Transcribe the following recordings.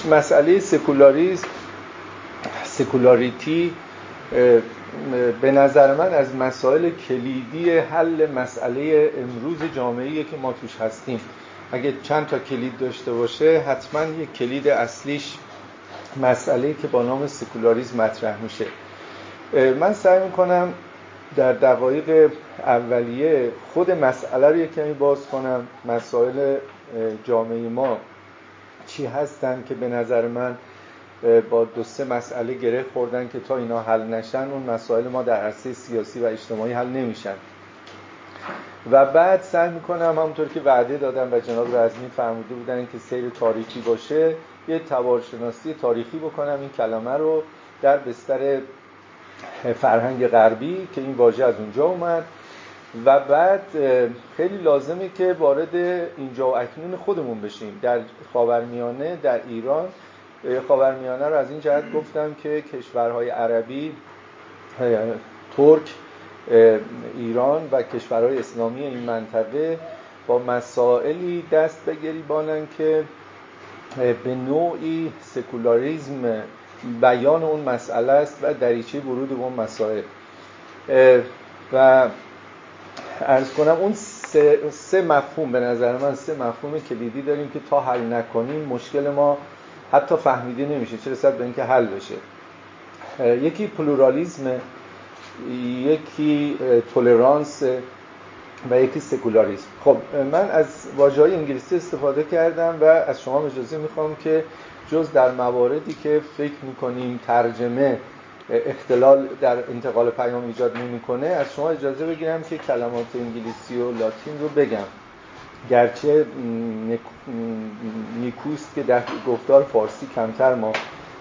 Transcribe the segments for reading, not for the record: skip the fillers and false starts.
مسئله سکولاریتی به نظر من از مسائل کلیدی حل مسئله امروز جامعه‌ای که ما توش هستیم. اگه چند تا کلید داشته باشه، حتما یک کلید اصلیش مسئله‌ای که با نام سکولاریسم مطرح میشه. من سعی میکنم در دقایق اولیه خود مسئله رو یک کمی باز کنم، مسائل جامعه ما چی هستن که به نظر من با 2-3 مسئله گره خوردن که تا اینا حل نشن اون مسائل ما در عرصه سیاسی و اجتماعی حل نمیشن. و بعد سعی میکنم همونطور که وعده دادم و جناب رزمی فرموده بودن که سیر تاریخی باشه، یه تبارشناسی تاریخی بکنم این کلمه رو در بستر فرهنگ غربی که این واژه از اونجا اومد، و بعد خیلی لازمه که وارد اینجا و اکنون خودمون بشیم در خاورمیانه، در ایران. خاورمیانه رو از این جهت گفتم که کشورهای عربی، ترک، ایران و کشورهای اسلامی این منطقه با مسائلی دست بگریبانن که به نوعی سکولاریسم بیان اون مسئله است و دریچه ورود به اون مسائل. و عرض کنم اون سه مفهوم، به نظر من 3 مفهوم کلیدی داریم که تا حل نکنیم مشکل ما حتی فهمیده نمیشه، چه رسد به اینکه حل بشه. یکی پلورالیسم، یکی تولرانس و یکی سکولاریسم. خب من از واژه‌های انگلیسی استفاده کردم و از شما اجازه میخوام که جز در مواردی که فکر میکنیم ترجمه اختلال در انتقال پیام ایجاد نمیکنه، از شما اجازه بگیرم که کلمات انگلیسی و لاتین رو بگم، گرچه نیکوست که در گفتار فارسی کمتر ما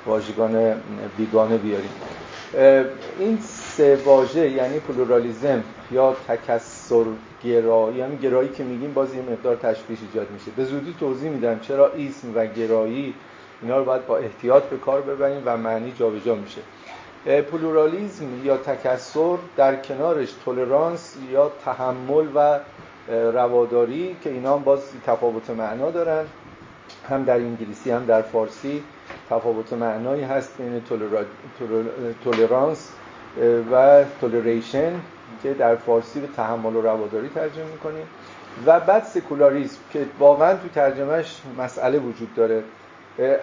واژگان بیگانه بیاریم. این 3 واژه یعنی پلورالیسم یا تکثرگرایی، یعنی گرایی که میگیم باز یه مقدار تشبیه ایجاد میشه. به زودی توضیح میدم چرا اسم و گرایی اینا رو باید با احتیاط به کار ببریم و معنی جابجا میشه. پلورالیسم یا تکثر، در کنارش تولرانس یا تحمل و رواداری که اینا هم باز تفاوت معنا دارن، هم در انگلیسی هم در فارسی تفاوت معنایی هست بین تولرانس و تولریشن که در فارسی به تحمل و رواداری ترجمه میکنیم. و بعد سکولاریسم که واقعا تو ترجمهش مسئله وجود داره.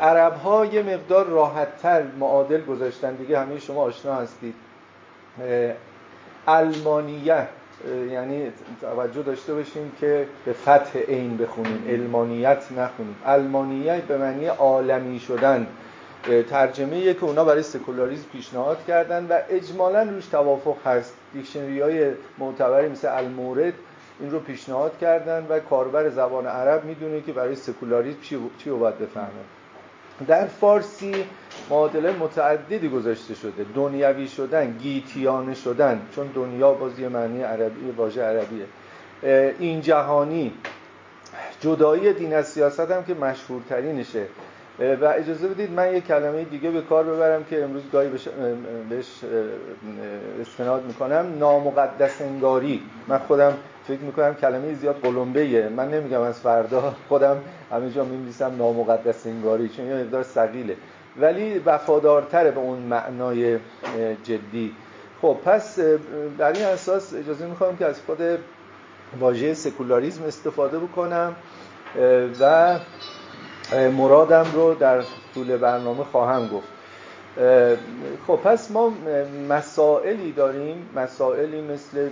عرب ها یه مقدار راحت‌تر معادل گذاشتن دیگه، همه شما آشنا هستید. علمانیت، یعنی توجه داشته باشیم که به فتح عین بخونیم، علمانیت نخونیم. علمانیت به معنی عالمی شدن، ترجمه‌ایه که اونا برای سکولاریسم پیشنهاد کردن و اجمالاً روش توافق هست. دیکشنری‌های معتبری مثل المورد این رو پیشنهاد کردن و کاربر زبان عرب میدونه که برای سکولاریسم چی رو باید بفهمه. در فارسی معادله متعددی گذاشته شده: دنیوی شدن، گیتیانه شدن، چون دنیا باز یه معنی عربی، واژه عربیه، این جدایی دین از سیاست هم که مشهورترینشه. و اجازه بدید من یک کلمه دیگه به کار ببرم که امروز گاهی بهش استناد میکنم: نامقدس انگاری. من خودم فکر میکنم کلمه زیاد قلمبه‌ایه، من نمیگم از فردا خودم همه جا می‌نویسم نامقدس انگاری چون یه مقدار ثقیله، ولی وفادارتره به اون معنای جدی. خب پس در این اساس اجازه میخوام که از خود واژه سکولاریسم استفاده بکنم و مرادم رو در طول برنامه خواهم گفت. خب پس ما مسائلی داریم، مسائلی مثل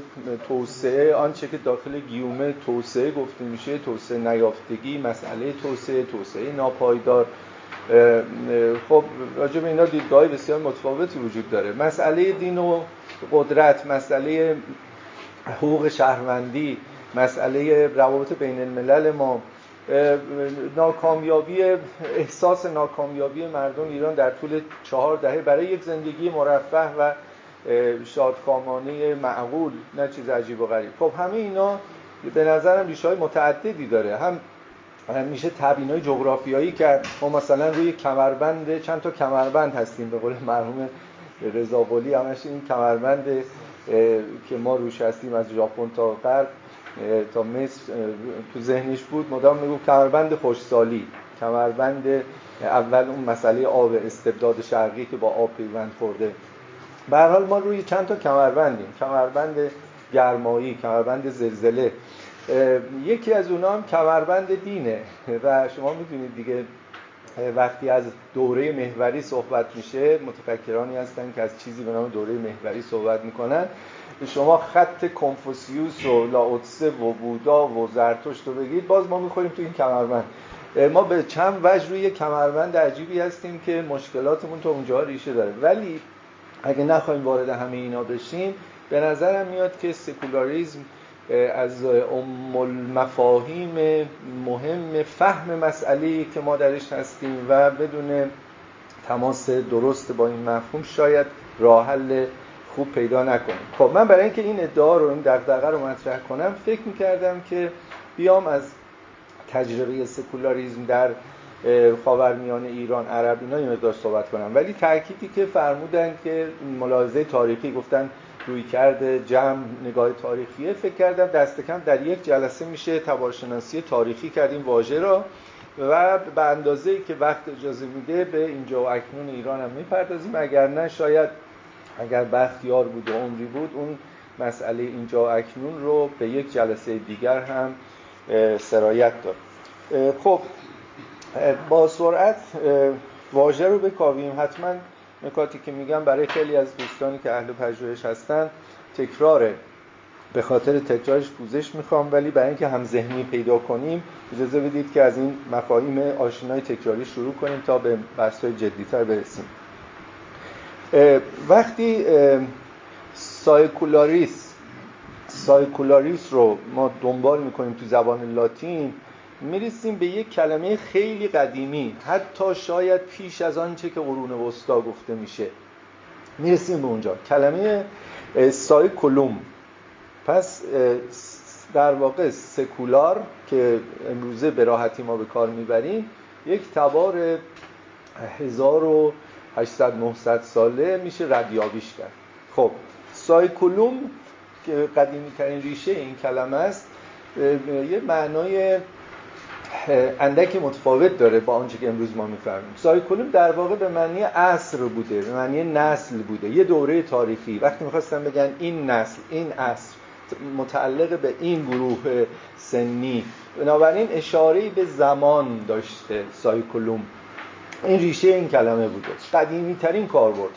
توسعه، آنچه که داخل گیومه توسعه گفته میشه، توسعه نیافتگی، مسئله توسعه ناپایدار. خب راجع به اینا دیدگاه‌های بسیار متفاوتی وجود داره. مسئله دین و قدرت، مسئله حقوق شهروندی، مسئله روابط بین الملل ما، احساس ناکامیابی مردم ایران در طول 4 دهه برای یک زندگی مرفه و شادکامانه معقول، نه چیز عجیب و غریب. خب همه اینا به نظرم ریشه‌های متعددی داره. هم میشه تبیین‌های جغرافیایی کرد. ما مثلا روی کمربند، چند تا کمربند هستیم، به قول مرحوم رضا قلی همش این کمربند که ما روش هستیم از ژاپن تا مصر تو ذهنش بود، مدام میگفت کمربند خوشسالی. کمربند اول اون مسئله آب استبداد شرقی که با آب پیوند خورده. به هر حال ما روی چند تا کمربندیم، کمربند گرمایی، کمربند زلزله. یکی از اونها هم کمربند دینه و شما میدونید دیگه وقتی از دوره محوری صحبت میشه، متفکرانی هستن که از چیزی به نام دوره محوری صحبت میکنن. شما خط کنفوسیوس و لاوتسه و بودا و زرتشت رو بگید، باز ما میخوریم تو این کمربند. ما به چند وجه روی کمربند عجیبی هستیم که مشکلاتمون تا اونجا ریشه داره. ولی اگه نخوایم وارد همه اینا بشیم، به نظرم میاد که سکولاریسم از المفاهیم مهم فهم مسئله‌ای که ما درش هستیم و بدون تماس درست با این مفهوم شاید راه حل خوب پیدا نکنیم. خب من برای اینکه این ادعا رو، این دغدغه رو مطرح کنم، فکر می‌کردم که بیام از تجربه سکولاریسم در خاورمیانه، ایران، عرب اینا یه مقدار صحبت کنم. ولی تأکیدی که فرمودن که ملاحظه تاریخی گفتن روی کرده جمع نگاه تاریخیه، فکر کردم دست کم در یک جلسه میشه تبارشناسی تاریخی کردیم واژه را و به اندازه‌ای که وقت اجازه میده به اینجا و اکنون ایران هم میپردازیم. اگر نه شاید اگر بختیار بود و عمری بود اون مسئله اینجا و اکنون رو به یک جلسه دیگر هم سرایت داد. خب با سرعت واژه رو بکاویم. حتما نکاتی که میگم برای خیلی از دوستانی که اهل پژوهش هستن تکراره، به خاطر تکرارش پوزش میخوام، ولی برای اینکه هم ذهنی پیدا کنیم اجازه بدید که از این مفاهیم آشنای تکراری شروع کنیم تا به بحث‌های جدی‌تر برسیم. وقتی سایکولاریس رو ما دنبال میکنیم تو زبان لاتین، میرسیم به یک کلمه خیلی قدیمی، حتی شاید پیش از آنچه که قرون وسطا گفته میشه میرسیم به اونجا، کلمه سایکولوم. پس در واقع سکولار که امروزه به راحتی ما به کار میبریم یک تبار 1800-900 ساله میشه ردیابیش کرد. خب سایکولوم که قدیمی ترین ریشه این کلمه است، یه معنای اندکی متفاوت داره با آنچه که امروز ما میفهمیم. سایکولوم در واقع به معنی عصر بوده، به معنی نسل بوده، یه دوره تاریخی. وقتی میخواستن بگن این نسل، این عصر متعلق به این گروه سنی، بنابراین اشاره‌ای به زمان داشته سایکولوم. این ریشه این کلمه بوده، قدیمی ترین کاربرد.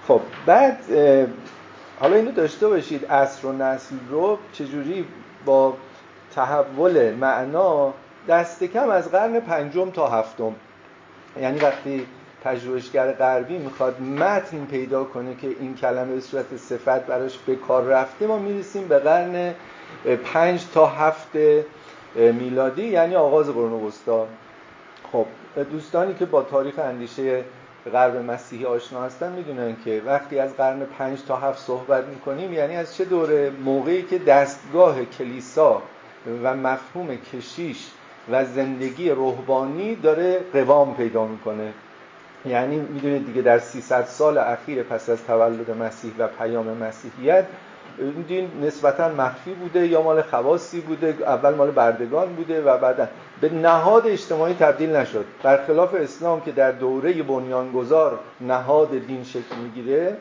خب بعد حالا اینو داشته باشید، عصر و نسل رو چجوری با تحول معنا دست کم از قرن 5 تا 7، یعنی وقتی پژوهشگر غربی میخواد متن پیدا کنه که این کلمه به صورت صفت براش به کار رفته، ما میرسیم به قرن 5 تا 7 میلادی، یعنی آغاز قرون وسطا. خب دوستانی که با تاریخ اندیشه غرب مسیحی آشنا هستن میدونن که وقتی از قرن 5 تا 7 صحبت میکنیم یعنی از چه دوره؟ موقعی که دستگاه کلیسا و مفهوم کشیش و زندگی رهبانی داره قوام پیدا میکنه. یعنی میدونید دیگه در 300 سال اخیر پس از تولد مسیح و پیام مسیحیت این دین نسبتاً مخفی بوده یا مال خواصی بوده، اول مال بردگان بوده و بعدا به نهاد اجتماعی تبدیل نشد. برخلاف اسلام که در دوره بنیانگذار نهاد دین شکل میگیره،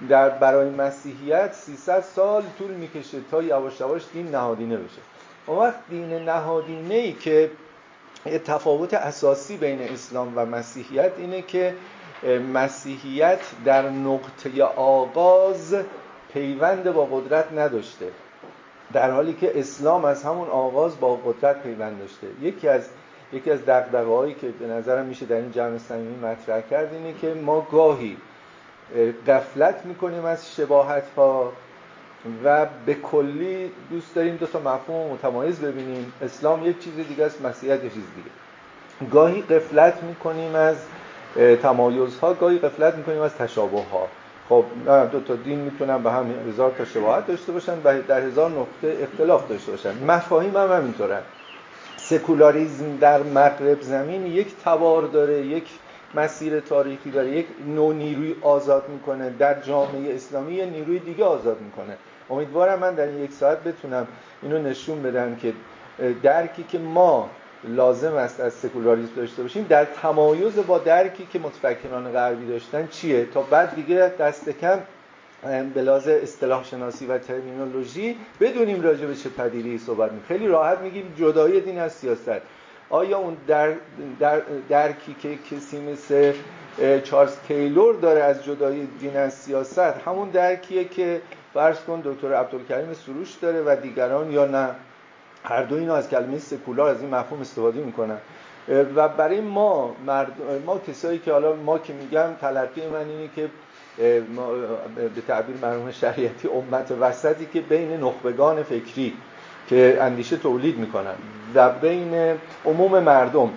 در برای مسیحیت 300 سال طول میکشه تا یواش یواش دین نهادینه بشه. اون وقت دین نهادینه‌ای که یه تفاوت اساسی بین اسلام و مسیحیت اینه که مسیحیت در نقطه آغاز پیوند با قدرت نداشته، در حالی که اسلام از همون آغاز با قدرت پیوند داشته. یکی از دغدغه‌هایی که به نظرم میشه در این جمع صمیمی مطرح کرد اینه که ما گاهی غفلت میکنیم از شباهت‌ها و به کلی دوست داریم دو تا مفهوم متمایز ببینیم. اسلام یک چیز دیگه است، مسیحیت یک چیز دیگه. گاهی غفلت میکنیم از تمایزها، گاهی غفلت میکنیم از تشابه‌ها. خب دو تا دین میتونن به هم 1000 تا شباهت داشته باشن و در 1000 نقطه اختلاف داشته باشن. مفاهیم هم همینطورن. سکولاریسم در مغرب زمین یک تبار داره، یک مسیر تاریخی داره، یک نوع نیروی آزاد میکنه، در جامعه اسلامی یه نیروی دیگه آزاد میکنه. امیدوارم من در این یک ساعت بتونم اینو نشون بدم که درکی که ما لازم است از سکولاریسم داشته باشیم در تمایز با درکی که متفکران غربی داشتن چیه، تا بعد دیگه دست کم به لحاظ اصطلاح شناسی و ترمینولوژی بدونیم راجع به چه پدیده‌ای صحبت می‌کنیم. خیلی راحت میگیم جدایی دین از سیاست. آیا اون درکی که کسی مثل چارلز تیلور داره از جدایی دین از سیاست همون درکیه که فرض کن دکتر عبدالکریم سروش داره و دیگران، یا نه هر دو اینا از کلمه سکولار از این مفهوم استفاده میکنن؟ و برای ما کسایی که حالا ما که میگم تلقی من اینه که به تعبیر مرحوم شریعتی امت وسطی که بین نخبگان فکری که اندیشه تولید میکنن و بین عموم مردم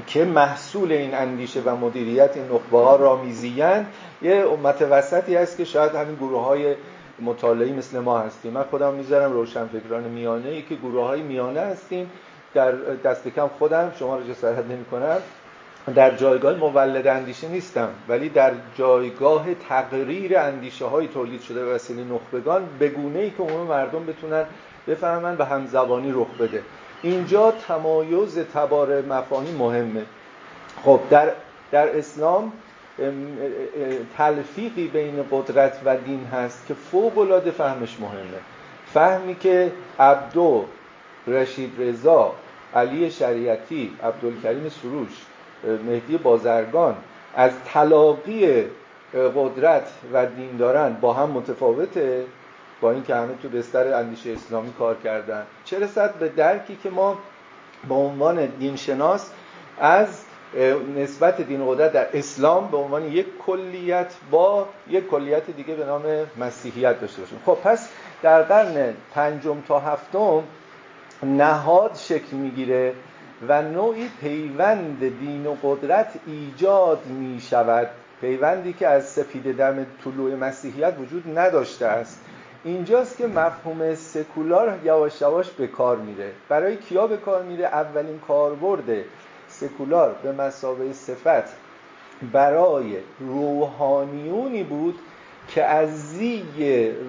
که محصول این اندیشه و مدیریت این نخبه ها را میزیند، یه امت وسطی هست که شاید همین گروه های مطالعه‌ای مثل ما هستیم. من خودم میذارم روشنفکران میانه ای که گروه های میانه هستیم. در دست کم خودم، شما رو جسارت نمی کنم، در جایگاه مولد اندیشه نیستم، ولی در جایگاه تقریر اندیشه های تولید شده به وسیله نخبگان به گونه‌ای که عموم مردم بتونن بفهمن و همزبانی رخ بده. اینجا تمایز تبار مفاهیم مهمه. خب در اسلام تلفیقی بین قدرت و دین هست که فوق‌العاده فهمش مهمه. فهمی که عبدو، رشید رضا، علی شریعتی، عبدالکریم سروش، مهدی بازرگان از تلاقی قدرت و دین دارن با هم متفاوته، با این که همه تو بستر اندیشه اسلامی کار کردن، چه رسد به درکی که ما به عنوان دینشناس از نسبت دین و قدرت در اسلام به عنوان یک کلیت با یک کلیت دیگه به نام مسیحیت داشته باشیم. خب پس در قرن 5 تا 7 نهاد شکل میگیره و نوعی پیوند دین و قدرت ایجاد می شود، پیوندی که از سپیده دم طلوع مسیحیت وجود نداشته است. اینجاست که مفهوم سکولار یواش یواش به کار میره. برای کیا به کار میره؟ اولین کاربرد سکولار به مثابه صفت برای روحانیونی بود که از زی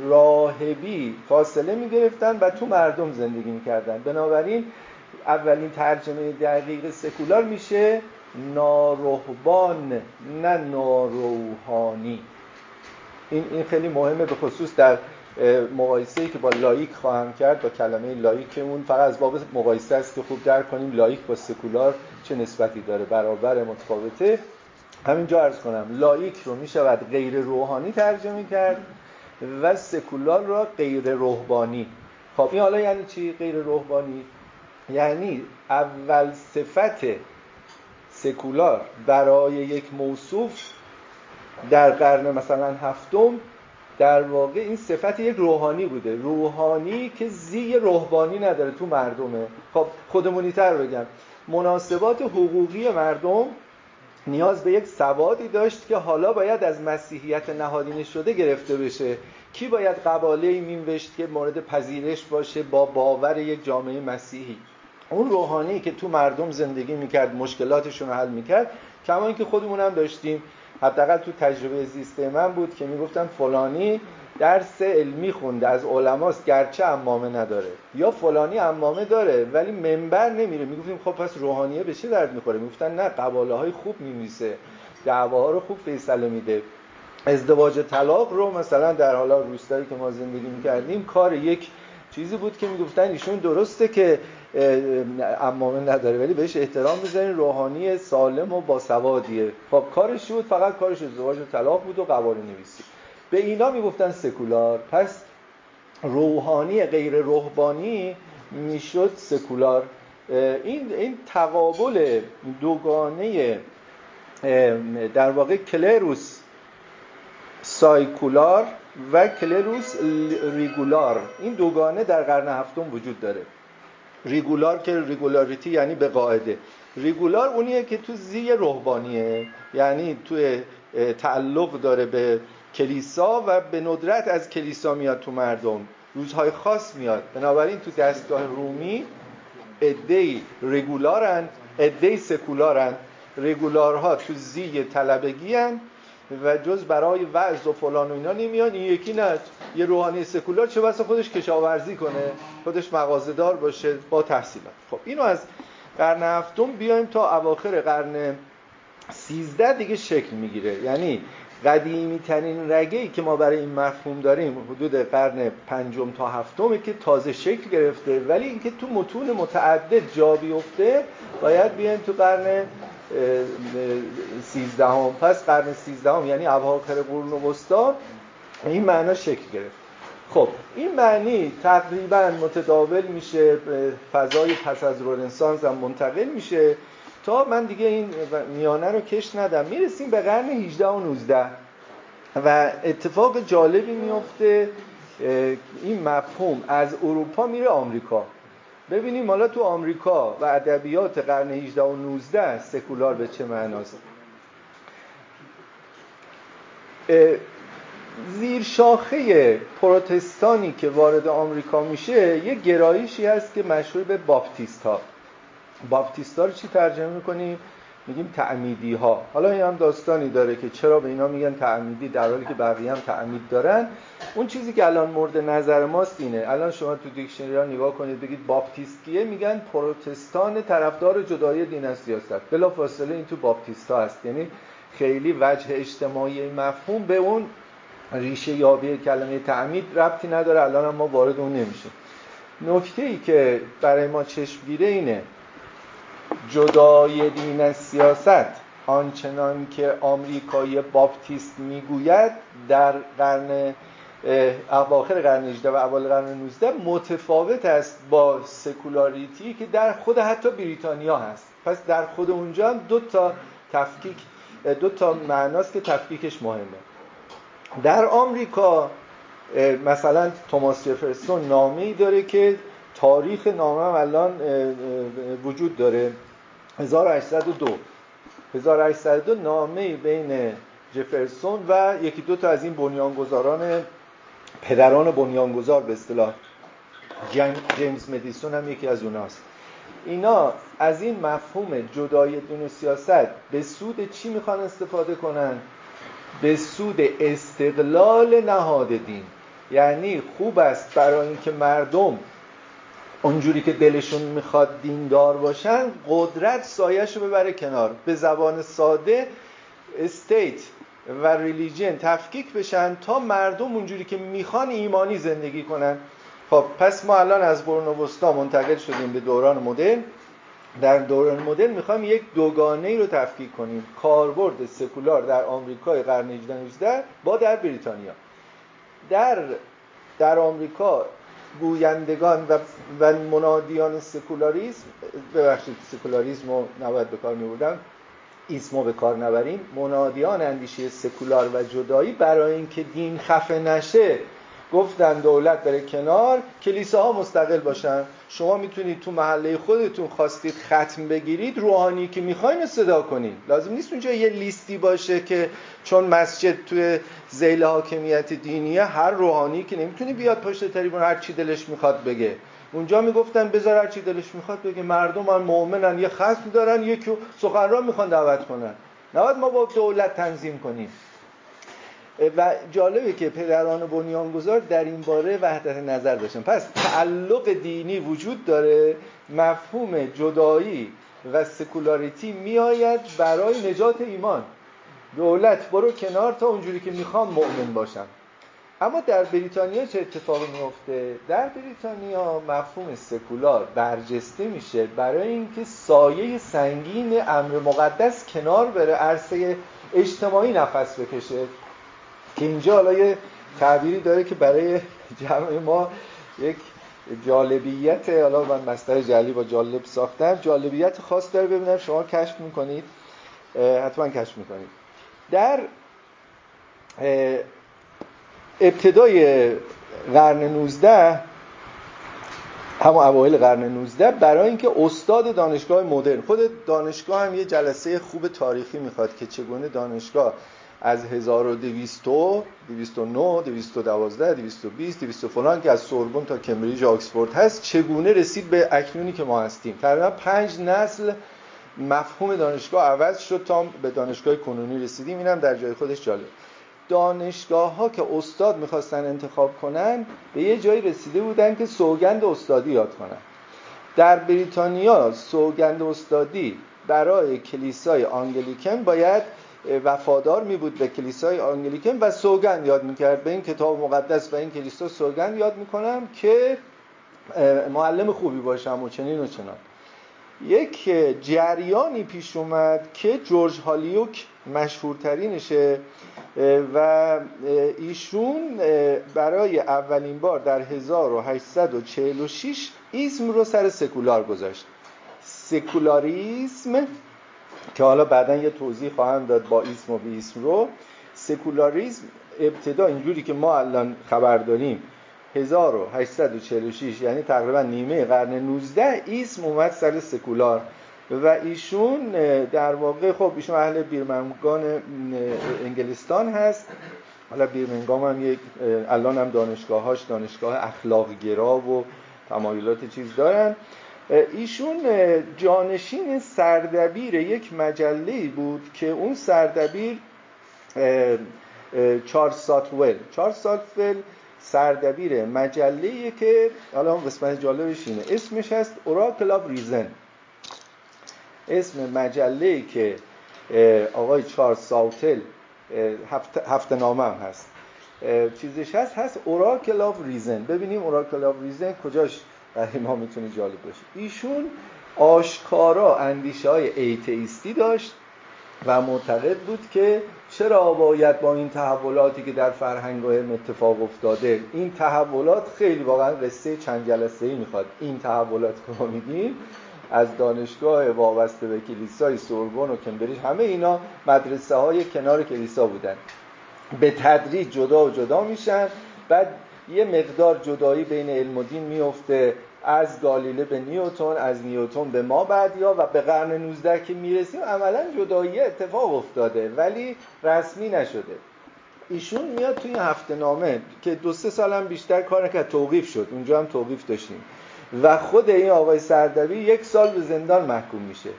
راهبی فاصله میگرفتن و تو مردم زندگی میکردن. بنابراین اولین ترجمه دقیق سکولار میشه ناروحبان، نه ناروحانی. این خیلی مهمه، به خصوص در مقایسه‌ای که با لاییک خواهم کرد. با کلمه لاییک که اون فقط از باب مقایسه است که خوب درک کنیم لاییک با سکولار چه نسبتی داره، برابر، متفاوته. همینجا عرض کنم لاییک رو میشود غیر روحانی ترجمه کرد و سکولار را غیر روحانی. خب این حالا یعنی چی غیر روحانی؟ یعنی اول صفت سکولار برای یک موصوف در قرن مثلا 7 در واقع این صفت یک روحانی بوده، روحانی که زی روحانی نداره، تو مردمه. خب خودمونی تر بگم، مناسبات حقوقی مردم نیاز به یک سوادی داشت که حالا باید از مسیحیت نهادینه شده گرفته بشه. کی باید قباله‌ای می‌نوشت که مورد پذیرش باشه با باور یک جامعه مسیحی؟ اون روحانی که تو مردم زندگی میکرد، مشکلاتشون رو حل میکرد. کما اینکه خودمون هم داشتیم، حداقل تو تجربه زیسته من بود که میگفتن فلانی درس علمی خونده، از علماست، گرچه عمامه نداره، یا فلانی عمامه داره ولی منبر نمیره. میگفتیم خب پس روحانیه به چه درد میخوره؟ میگفتن نه، قباله های خوب میمیسه، دعواها رو خوب فیصله میده. ازدواج طلاق رو مثلا در حالا روستایی که ما زندگی میکردیم کار یک چیزی بود که میگفتن ایشون درسته که عمامه نداره ولی بهش احترام بذارین، روحانی سالم و باسوادیه. خب کارش بود، فقط کارش ازدواج و طلاق بود و قواله نویسی. به اینا میگفتن سکولار. پس روحانی غیر روحانی میشد سکولار. این تقابل دوگانه در واقع کلروس سایکولار و کلروس ریگولار، این دوگانه در قرن 7 وجود داره. ریگولار که ریگولاریتی یعنی به قاعده، ریگولار اونیه که تو زی روحانیه، یعنی تو تعلق داره به کلیسا و به ندرت از کلیسا میاد تو مردم، روزهای خاص میاد. بنابراین تو دستگاه رومی عده‌ای ریگولارن، عده‌ای سکولارن. ریگولارها تو زی طلبگی هن و جز برای وعظ و فلان و اینا نمیان. این یکی نه، یه روحانی سکولار چه بسا خودش کشاورزی کنه، خودش مغازه‌دار باشه با تحصیلات. خب اینو از قرن هفتم بیایم تا اواخر قرن 13 دیگه شکل میگیره. یعنی قدیمی ترین رگه‌ای که ما برای این مفهوم داریم حدود قرن پنجم تا هفتمه که تازه شکل گرفته، ولی اینکه تو متون متعدد جا بیفته باید بیایم تو قرن 13. پس قرن 13 یعنی اواخر قرون وسطا این معنا شکل گرفت. خب این معنی تقریبا متداول میشه، به فضای پس از رنسانس هم منتقل میشه تا من دیگه این میانه رو کش ندم، میرسیم به قرن 18 و 19 و اتفاق جالبی میفته. این مفهوم از اروپا میره آمریکا. ببینیم حالا تو آمریکا و ادبیات قرن 18 و 19 سکولار به چه معناست. زیر شاخه پروتستانی که وارد آمریکا میشه یه گرایشی هست که مشهور به باپتیستا. باپتیستا رو چی ترجمه میکنیم؟ میگیم تعمیدی ها. حالا این هم داستانی داره که چرا به اینا میگن تعمیدی در حالی که بقیه هم تعمید دارن. اون چیزی که الان مورد نظر ماست اینه، الان شما تو دیکشنری ها نگاه کنید بگید باپتیست کیه، میگن پروتستان طرفدار جدایی دین از سیاست. بلافاصله این تو باپتیستا هست. یعنی خیلی وجه اجتماعی مفهوم به اون ریشه یابی کلمه تعمید ربطی نداره. الان هم ما وارد اون نمیشیم. نکته‌ای که برای ما چشمگیره اینه جدای دین از سیاست آنچنان که آمریکایی باپتیست میگوید در قرن اواخر قرن 18 و اوایل قرن 19 متفاوت است با سکولاریتی که در خود حتی بریتانیا هست. پس در خود اونجا هم دو تا معناست که تفکیکش مهمه. در آمریکا مثلا توماس جفرسون نامه‌ای داره که تاریخ نامه هم الان وجود داره، 1802 نامه‌ای بین جفرسون و یکی دو تا از این بنیانگذاران، پدران بنیانگذار به اصطلاح، جیمز مدیسون هم یکی از اوناست. اینا از این مفهوم جدای دین و سیاست به سود چی میخوان استفاده کنن؟ به سود استقلال نهاد دین. یعنی خوب است برای اینکه مردم اونجوری که دلشون میخواد دیندار باشن قدرت سایه‌شو ببره کنار، به زبان ساده استیت و ریلیجن تفکیک بشن تا مردم اونجوری که میخوان ایمانی زندگی کنن. خب پس ما الان از قرون وسطا منتقل شدیم به دوران مدرن. در دوران مدرن میخوایم یک دوگانه‌ای رو تفکیک کنیم، کاربرد سکولار در آمریکای قرن 18 با در بریتانیا. در آمریکا گویندگان و منادیان سکولاریسم، ببخشید سکولاریسم رو نباید به کار می‌بردم، ایسمو به کار نبریم، منادیان اندیشه سکولار و جدایی برای اینکه دین خفه نشه گفتن دولت بره کنار، کلیساها مستقل باشن. شما میتونید تو محله خودتون خواستید ختم بگیرید، روحانی که میخواین صدا کنید. لازم نیست اونجا یه لیستی باشه که چون مسجد توی ذیل حاکمیت دینیه هر روحانی که نمیتونی بیاد پشت تریبون هر چی دلش میخواد بگه. اونجا میگفتن بذار هر چی دلش میخواد بگه، مردم هم مؤمنن، یه ختم دارن، یکی سخنران میخوان دعوت کنن، نباید ما با دولت تنظیم کنیم. و جالبه که پدران بنیانگذار در این باره وحدت نظر داشتن. پس تعلق دینی وجود داره، مفهوم جدایی و سکولاریتی میآید برای نجات ایمان. دولت برو کنار تا اونجوری که میخوام مؤمن باشم. اما در بریتانیا چه اتفاقی میفته؟ در بریتانیا مفهوم سکولار برجسته میشه برای اینکه سایه سنگین امر مقدس کنار بره، عرصه اجتماعی نفس بکشه. که اینجا حالا یه تعبیری داره که برای جمع ما یک جالبیت، حالا من مصدر جعلی با جالب ساختم، جالبیت خاص داره. ببینم شما کشف میکنید، حتما کشف میکنید. در ابتدای قرن 19، همون اوایل قرن 19، برای اینکه استاد دانشگاه مدرن، خود دانشگاه هم یه جلسه خوب تاریخی میخواد که چگونه دانشگاه از 1200 209 212 220 200 فلان که از سوربن تا کمبریج آکسفورد هست چگونه رسید به اکنونی که ما هستیم. تقریبا 5 نسل مفهوم دانشگاه عوض شد تا به دانشگاه کنونی رسیدیم. اینم در جای خودش جالب. دانشگاه ها که استاد میخواستن انتخاب کنن به یه جایی رسیده بودن که سوگند استادی یاد کنن. در بریتانیا سوگند استادی برای کلیسای آنگلیکن باید وفادار می بود به کلیسای آنگلیکن و سوگند یاد می کرد به این کتاب مقدس و این کلیسا سوگند یاد می کنم که معلم خوبی باشم و چنین و چنان. یک جریانی پیش اومد که جورج هالیوک مشهورترینشه و ایشون برای اولین بار در 1846 ایسم رو سر سکولار گذاشت. سکولاریسم که حالا بعداً یه توضیح خواهم داد با ایسم و بی ایسم رو. سکولاریسم ابتدا اینجوری که ما الان خبر داریم 1846 یعنی تقریبا نیمه قرن 19 ایسم اومد سر سکولار و ایشون در واقع خب ایشون اهل بیرمنگام انگلستان هست. حالا بیرمنگام هم یک الان هم دانشگاهاش دانشگاه اخلاق گرا و تمایلات چیز دارن. ایشون جانشین سردبیر یک مجله‌ای بود که اون سردبیر چارلز ساتول سردبیر مجله‌ای که حالا اون قسمت جالبش اینه اسمش هست اوراکل آف ریزن. اسم مجله‌ای که آقای چارلز ساتول هفته نامه هم هست چیزش هست اوراکل آف ریزن. ببینیم اوراکل آف ریزن کجاش برای ما میتونه جالب باشه. ایشون آشکارا اندیشه‌های ایتئیستی داشت و معتقد بود که چرا باید با این تحولاتی که در فرهنگ‌های اتفاق افتاده، این تحولات خیلی واقعا قصه چند جلسه‌ای میخواد. این تحولات که ما میگیم از دانشگاه وابسته به کلیسای سوربن و کمبریج، همه اینا مدرسه‌های کنار کلیسا بودن، به تدریج جدا میشن. بعد یه مقدار جدایی بین علم و دین میفته، از گالیله به نیوتن، از نیوتن به ما بعدیا و به قرن 19 که میرسیم عملا جدایی اتفاق افتاده ولی رسمی نشده. ایشون میاد توی هفته نامه که 2-3 سال هم بیشتر کار نکرد، توقیف شد، اونجا هم توقیف داشتیم و خود این آقای سردبیر 1 سال به زندان محکوم میشه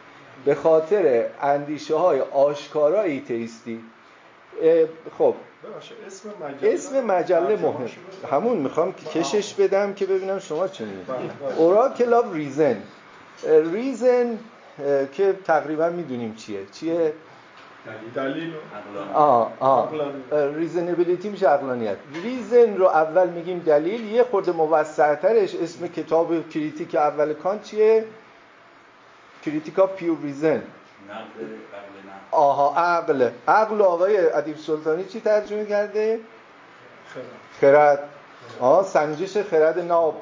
به خاطر اندیشه‌های آشکارا ایتئیستی. خب اسم مجله مهم همون میخوام کشش بدم که ببینم شما چه می‌گید. اوراکل آف ریزن. ریزن که تقریبا میدونیم چیه دلیل ریزنبیلیتی میشه عقلانیت. ریزن رو اول میگیم دلیل، یه خورده موسع‌ترش اسم کتاب کریتیک اول کانت چیه؟ کریتیک آف پیور ریزن. عقل آقای ادیب سلطانی چی ترجمه کرده؟ خرد. سنجش خرد ناب.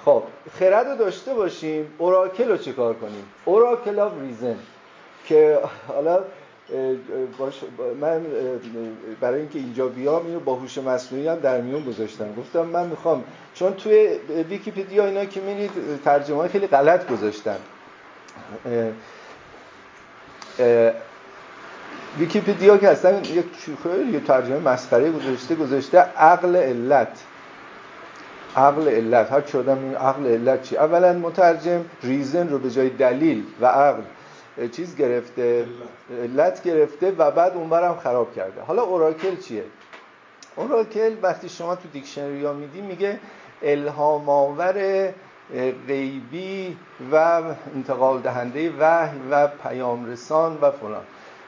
خب خرد رو داشته باشیم، اوراکل رو چه کار کنیم؟ اوراکل آف ریزن که حالا من برای اینکه اینجا بیام اینو با هوش مصنوعی هم در میون گذاشتم. گفتم من میخوام، چون توی ویکی‌پدیا اینا که می‌بینید ترجمه‌های خیلی غلط گذاشتن. ویکی‌پدیا که اصلا یک خیلی ترجمه مسخره گذاشته عقل علت. هر چی آدم میگه عقل علت چی؟ اولا مترجم ریزن رو به جای دلیل و عقل چیز گرفته، علت گرفته و بعد اونورم خراب کرده. حالا اوراکل چیه؟ اوراکل وقتی شما تو دیکشنری ها میدی میگه الهام آور غیبی و انتقال دهنده وحی و پیام رسان و فلان.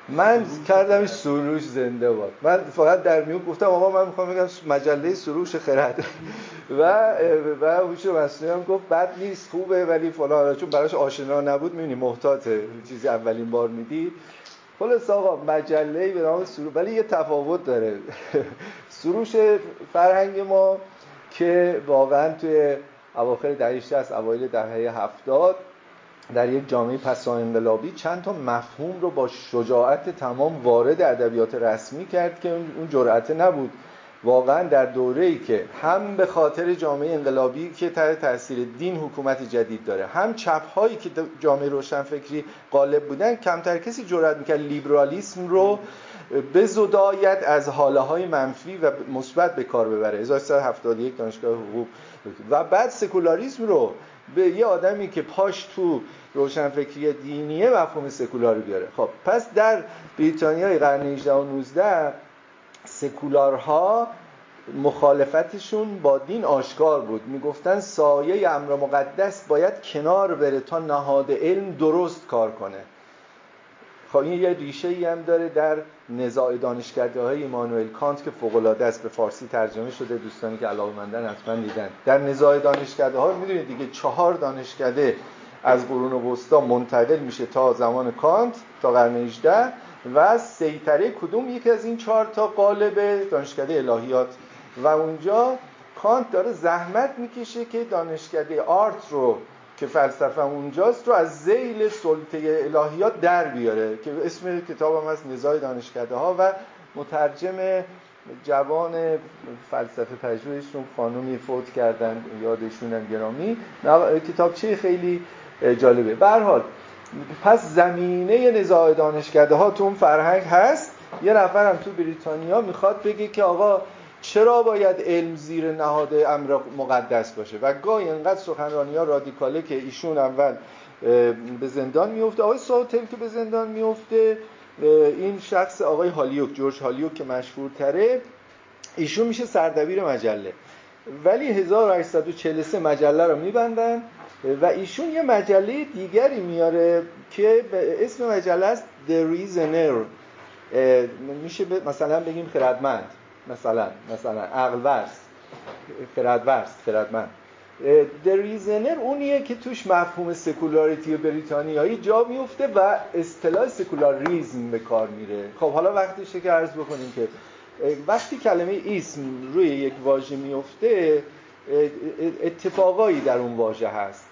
من کردمش سروش زنده باد. من فقط در میون گفتم آقا من میخوام بگم مجله سروش خرد و هوش مصنوعی هم گفت بد نیست، خوبه ولی فلان، چون براش آشنا نبود میبینی محتاطه، چیزی اولین بار میدی. خلاص آقا مجله‌ای به نام سروش، ولی یه تفاوت داره. سروش فرهنگ ما که واقعا توی اواخر دهه 60 اوایل دهه 70 در یک جامعه پسا انقلابی چند تا مفهوم رو با شجاعت تمام وارد ادبیات رسمی کرد که اون جرأت نبود. واقعا در دوره‌ای که هم به خاطر جامعه انقلابی که تحت تاثیر دین حکومت جدید داره، هم چپ‌هایی که جامعه روشنفکری غالب بودن، کمتر کسی جرأت می‌کرد لیبرالیسم رو به زدایت از حاله‌های منفی و مثبت به کار ببره. 1371 دانشگاه حقوق و بعد سکولاریسم رو به یه آدمی که پاش تو روشنفکری دینیه مفهوم سکولار بیاره. خب پس در بریتانیای قرن 18 و 19 سکولارها مخالفتشون با دین آشکار بود. میگفتن سایه امر مقدس باید کنار بره تا نهاد علم درست کار کنه. خب این یه ریشه ای هم داره در نزاع دانشکده‌های ایمانوئل کانت که فوق‌العاده است، به فارسی ترجمه شده، دوستانی که علاقه‌مندن حتما دیدن. در نزاع دانشکده‌ها میدونید دیگه 4 دانشکده از قرون وسطا منتقل میشه تا زمان کانت تا قرن 18 و سیطره کدوم یکی از این 4 تا قالب دانشکده الهیات و اونجا کانت داره زحمت میکشه که دانشکده آرت رو که فلسفه اونجاست رو از ذیل سلطه الهیات در بیاره که اسم کتابم هست نزاع دانشکده‌ها و مترجم جوان فلسفه پژوهشون خانومی فوت کردن، یادشونم گرامی، کتابچه خیلی جالبه. به هر حال پس زمینه نزاع دانشکده‌ها تو اون فرهنگ هست. یه نفرم تو بریتانیا میخواد بگه که آقا چرا باید علم زیر نهاد امر مقدس باشه و گاهی انقدر سخنرانی‌ها رادیکاله که ایشون اول به زندان میفته، آقای ساوتل که به زندان میفته، این شخص آقای هالیوک، جورج هالیوک که مشهورتره، ایشون میشه سردبیر مجله، ولی 1843 مجله رو میبندن و ایشون یه مجله دیگری میاره که به اسم مجله است The Reasoner، میشه مثلا بگیم خردمند، مثلا عقل ورز، خردمند. The Reasoner اونیه که توش مفهوم سکولاریتی بریتانیایی جا میفته و اصطلاح سکولاریسم به کار میره. خب حالا وقتشه که عرض بکنیم که وقتی کلمه اسم روی یک واژه میفته اتفاقایی در اون واژه هست.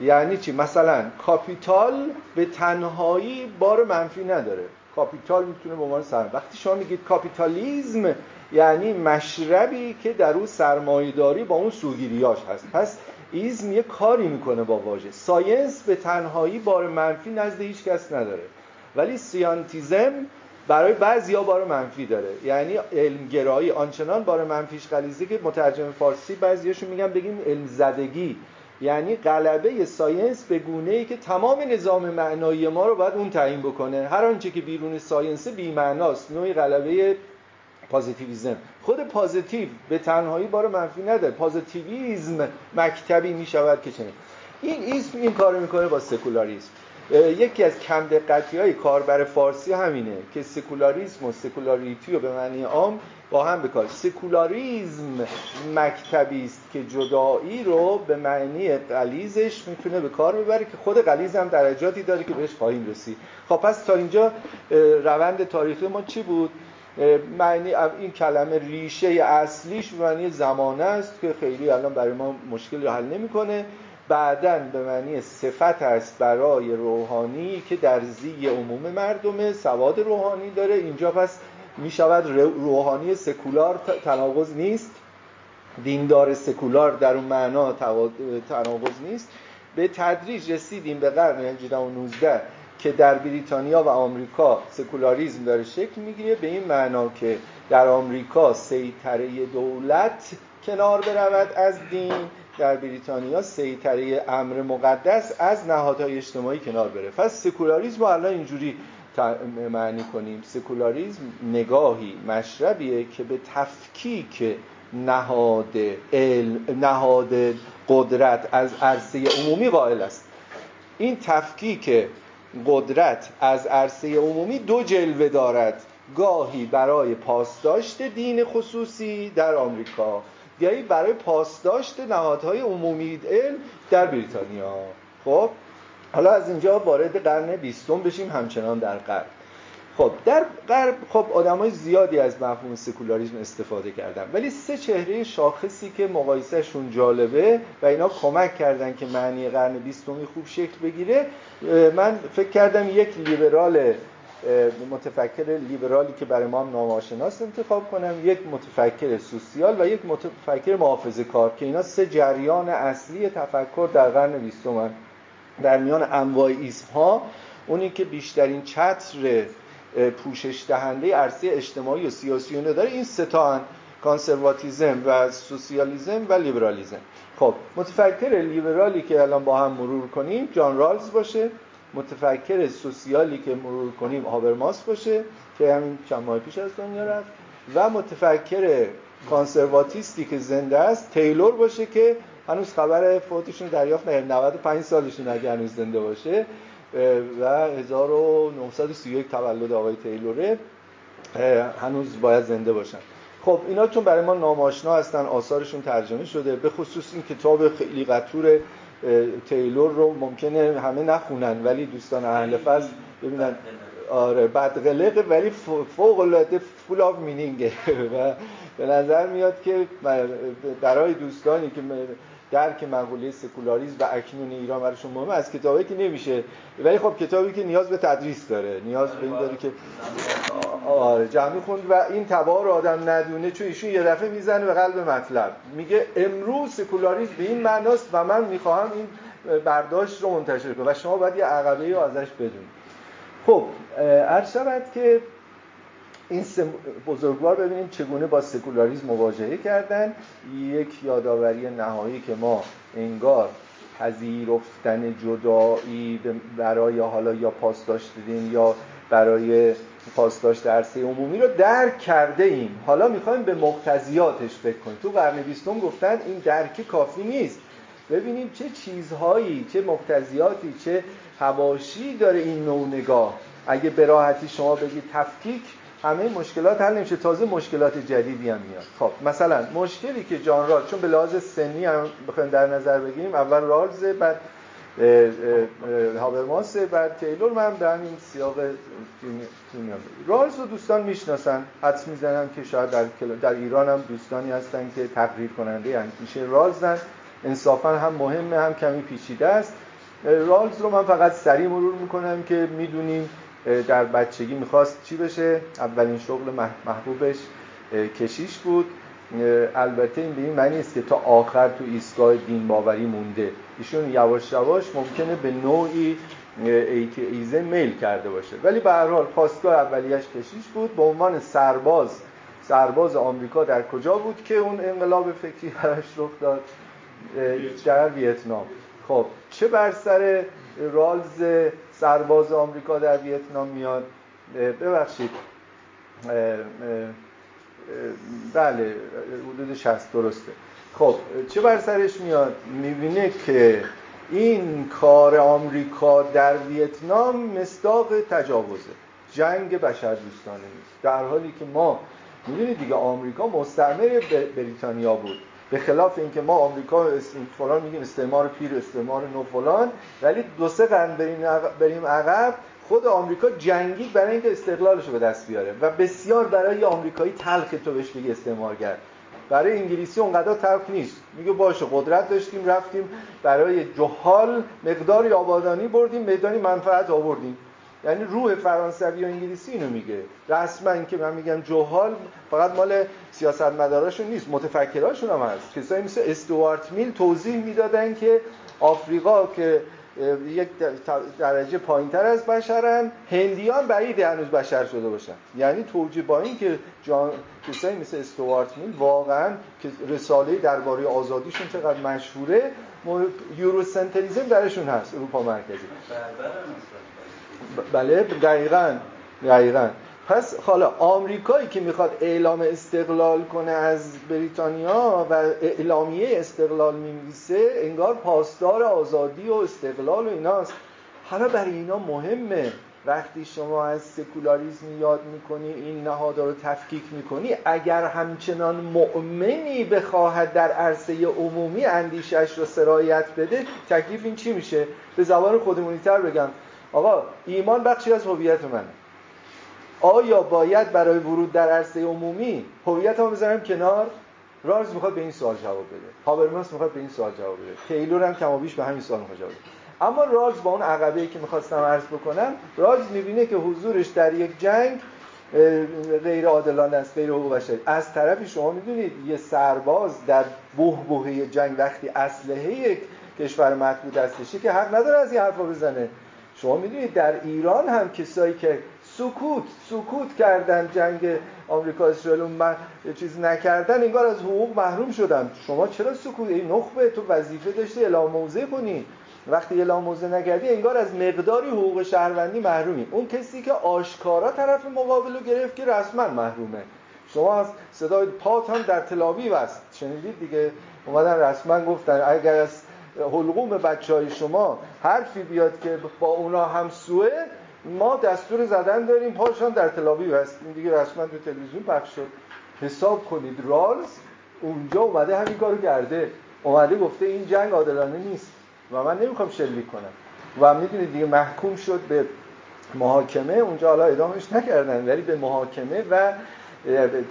یعنی چی؟ مثلا کاپیتال به تنهایی بار منفی نداره، کاپیتال میتونه به عنوان سرمایه. وقتی شما میگید کاپیتالیسم یعنی مشربی که در اون سرمایه‌داری با اون سوگیریاش هست. پس ایزم یه کاری میکنه با واژه. ساینس به تنهایی بار منفی نزد هیچ کس نداره، ولی سیانتیزم برای بعضیا بار منفی داره. یعنی علمگرایی آنچنان بار منفیش غلیظه که مترجم فارسی بعضیاشون میگن بگیم علم زدگی، یعنی غلبه ساینس به گونه‌ای که تمام نظام معنایی ما رو باید اون تعیین بکنه. هر آنچه که بیرون ساینس بی‌معناست، نوعی غلبه پازیتیویسم. خود پازیتیو به تنهایی بار منفی نداره، پازیتیویسم مکتبی میشود که چنین. این اسم این کارو میکنه با سکولاریسم. یکی از کم دقتی‌های کاربر فارسی همینه که سکولاریسم و سکولاریتی رو به معنی عام با هم بکار. سکولاریسم مکتبی است که جدایی رو به معنی غلیظش میتونه به کار ببره که خود غلیظ هم درجاتی داره که بهش خواهیم رسید. خب پس تا اینجا روند تاریخی ما چی بود؟ معنی این کلمه ریشه اصلیش معنی زمانه است که خیلی الان برای ما مشکلی حل نمی‌کنه. بعداً به معنی صفت است برای روحانی که در زی عموم مردم سواد روحانی داره. اینجا پس می شود روحانی سکولار تناقض نیست، دیندار سکولار در اون معنا تناقض نیست. به تدریج رسیدیم به قرن 18 و 19 که در بریتانیا و آمریکا سکولاریسم داره شکل میگیره، به این معنا که در آمریکا سیطره دولت کنار برود از دین، در بریتانیا سیطره امر مقدس از نهادهای اجتماعی کنار بره. پس سکولاریسم رو الان اینجوری معنی کنیم: سکولاریسم نگاهی مشربیه که به تفکیک نهاد قدرت از عرصه عمومی قائل است. این تفکیک قدرت از عرصه عمومی دو جلوه دارد، گاهی برای پاسداشت دین خصوصی در آمریکا، گاهی برای پاسداشت نهادهای عمومی علم در بریتانیا. خب حالا از اینجا وارد قرن 20 بشیم، همچنان در غرب. خب در غرب خب آدمای زیادی از مفهوم سکولاریسم استفاده کردن، ولی سه چهره شاخصی که مقایسهشون جالبه و اینا کمک کردن که معنی قرن 20 خوب شکل بگیره. من فکر کردم یک لیبرال متفکر لیبرالی که برای ما هم نامآشناست انتخاب کنم، یک متفکر سوسیال و یک متفکر محافظه‌کار، که اینا سه جریان اصلی تفکر در قرن 20 در میان انواع ایسم‌ها. اونی که بیشترین چتر پوشش دهنده عرصه اجتماعی و سیاسی داره این سه تا: کانسرواتیسم و سوسیالیسم و لیبرالیسم. خب متفکر لیبرالی که الان با هم مرور کنیم جان رالز باشه، متفکر سوسیالی که مرور کنیم هابرماس باشه که همین چند ماه پیش از دنیا رفت، و متفکر کانسرواتیستی که زنده است تیلور باشه که هنوز خبر فوتشون دریافت نشده، 95 سالشون اگه هنوز زنده باشه و 1931 تولد آقای تیلوره، هنوز باید زنده باشن. خب اینا چون برای ما ناماشنا هستن، آثارشون ترجمه شده، به خصوص این کتاب خیلی قطور تیلور رو ممکنه همه نخونن ولی دوستان اهل فضل ببینن. آره بدقلقه ولی فوق العاده فول آف مینینگه و به نظر میاد که برای دوستانی که درک مقوله سکولاریسم و اکنون ایران براشون مهمه، از کتابی که نمیشه، ولی خب کتابی که نیاز به تدریس داره، نیاز به این داره که جمعی خوند و این تبع رو آدم ندونه، چون ایشون یه دفعه میزنه به قلب مطلب، میگه امروز سکولاریسم به این معناست و من میخواهم این برداشت رو منتشر کنم و شما باید یه عقبه‌ای رو ازش بدونید. خب عرض شود که این بزرگوار ببینیم چگونه با سکولاریسم مواجهه کردن. یک یادآوری نهایی که ما انگار پذیرفتن جدایی برای حالا یا پاسداشت دین یا برای پاسداشت عرصه عمومی رو درک کرده ایم، حالا میخوایم به مقتضیاتش فکر کنیم. تو قرن 20 گفتن این درک کافی نیست، ببینیم چه چیزهایی، چه مقتضیاتی، چه حواشی داره این نوع نگاه. اگه به راحتی شما بگید تفکیک، همه مشکلات حل نمیشه، تازه مشکلات جدیدی هم میاد. خب مثلا مشکلی که جان رالز، چون به لحاظ سنی هم بخوایم در نظر بگیریم، اول رالز، بعد هابرماس، بعد تیلور، من به همین سیاق میام. رالز رو دوستان میشناسن، حدس میزنم که شاید در ایران هم دوستانی هستن که تقریر کننده اندیشه رالزن. انصافا هم مهمه هم کمی پیچیده است. رالز رو من فقط سریع مرور میکنم که میدونیم در بچگی میخواست چی بشه. اولین شغل محبوبش کشیش بود. البته این به این معنی است که تا آخر تو ایستگاه دین باوری مونده. ایشون یواش یواش ممکنه به نوعی ایتئیسم میل کرده باشه، ولی به هر حال خواستگاه اولیش کشیش بود. به عنوان سرباز آمریکا در کجا بود که اون انقلاب فکری براش رخ داد؟ در ویتنام. خب چه بر سر رالز سرباز آمریکا در ویتنام میاد؟ ببخشید بله حدود 60 درسته. خب چه بر سرش میاد؟ میبینه که این کار آمریکا در ویتنام مصداق تجاوزه، جنگ بشردوستانه نیست، در حالی که ما میدونید دیگه آمریکا مستعمره بریتانیا بود. به خلاف اینکه ما آمریکا فلان میگیم استعمار پیر، استعمار نو فلان، ولی 2-3 قرن بریم عقب، خود آمریکا جنگید برای اینکه استقلالش رو به دست بیاره و بسیار برای آمریکایی تلخ تو بهش بگی استعمارگر. برای انگلیسی اونقدر تلخ نیست، میگه باشه قدرت داشتیم رفتیم برای جهال مقداری آبادانی بردیم، میدانی منفعت آوردیم. یعنی روح فرانسوی و انگلیسی اینو میگه. رسما که من میگم جهال فقط مال سیاستمداراشون نیست، متفکراشون هم هست. کسایی مثل استوارت میل توضیح میدادن که آفریقا که یک درجه پایینتر از بشرن، هندیان بعیده هنوز بشر شده باشن. یعنی توجیه با این که کسایی مثل استوارت میل واقعا که رساله درباره آزادیشون چقدر مشهوره، یوروسنتریزم درشون هست، اروپا مرکزی. بله دقیقاً. پس حالا آمریکایی که میخواد اعلام استقلال کنه از بریتانیا و اعلامیه استقلال می‌نویسه، انگار پاسدار آزادی و استقلال و ایناست. حالا برای اینا مهمه وقتی شما از سکولاریسم یاد میکنی، این نهادها رو تفکیک میکنی، اگر همچنان مؤمنی بخواهد در عرصه عمومی اندیشش رو سرایت بده، تکلیف این چی میشه؟ به زبان خودمونی‌تر بگم، آقا ایمان بخشی از هویت منه. آیا باید برای ورود در عرصه عمومی هویتمو بذارم کنار؟ رالز میخواد به این سوال جواب بده، هابرماس میخواد به این سوال جواب بده، تیلور هم کم و بیش به همین سوال میخواد جواب بده. اما رالز با اون عقبه‌ای که میخواستم عرض بکنم، رالز میبینه که حضورش در یک جنگ غیر عادلانه است، غیر حقوق بشری. از طرفی شما میدونید یه سرباز در بحبوحه جنگ وقتی اسلحه یک کشور مطبوع دستشه که حق نداره از این حرفا بزنه. شما میدونید در ایران هم کسایی که سکوت کردن جنگ آمریکا اسرائیل یه چیز نکردن، انگار از حقوق محروم شدن. شما چرا سکوت؟ ای نخبه، تو وظیفه داشتی اعلام موضع کنی، وقتی اعلام موضع نکردی انگار از مقداری حقوق شهروندی محرومی. اون کسی که آشکارا طرف مقابل رو گرفت که رسما محرومه. شما از صدای پات هم در تل آویو است، شنیدید دیگه، اومدن رسما گفتن اگر از حلقوم بچهای شما حرفی بیاد که با اونا همسوه، ما دستور زدن داریم، پاشان در تل آویو است. این دیگه رسما تو تلویزیون پخش شد. حساب کنید رالز اونجا اومده همین کارو کرده، اومده گفته این جنگ عادلانه نیست و من نمیخوام شلیک کنم و میدونید دیگه محکوم شد به محاکمه. اونجا حالا اعدامش نکردن ولی به محاکمه و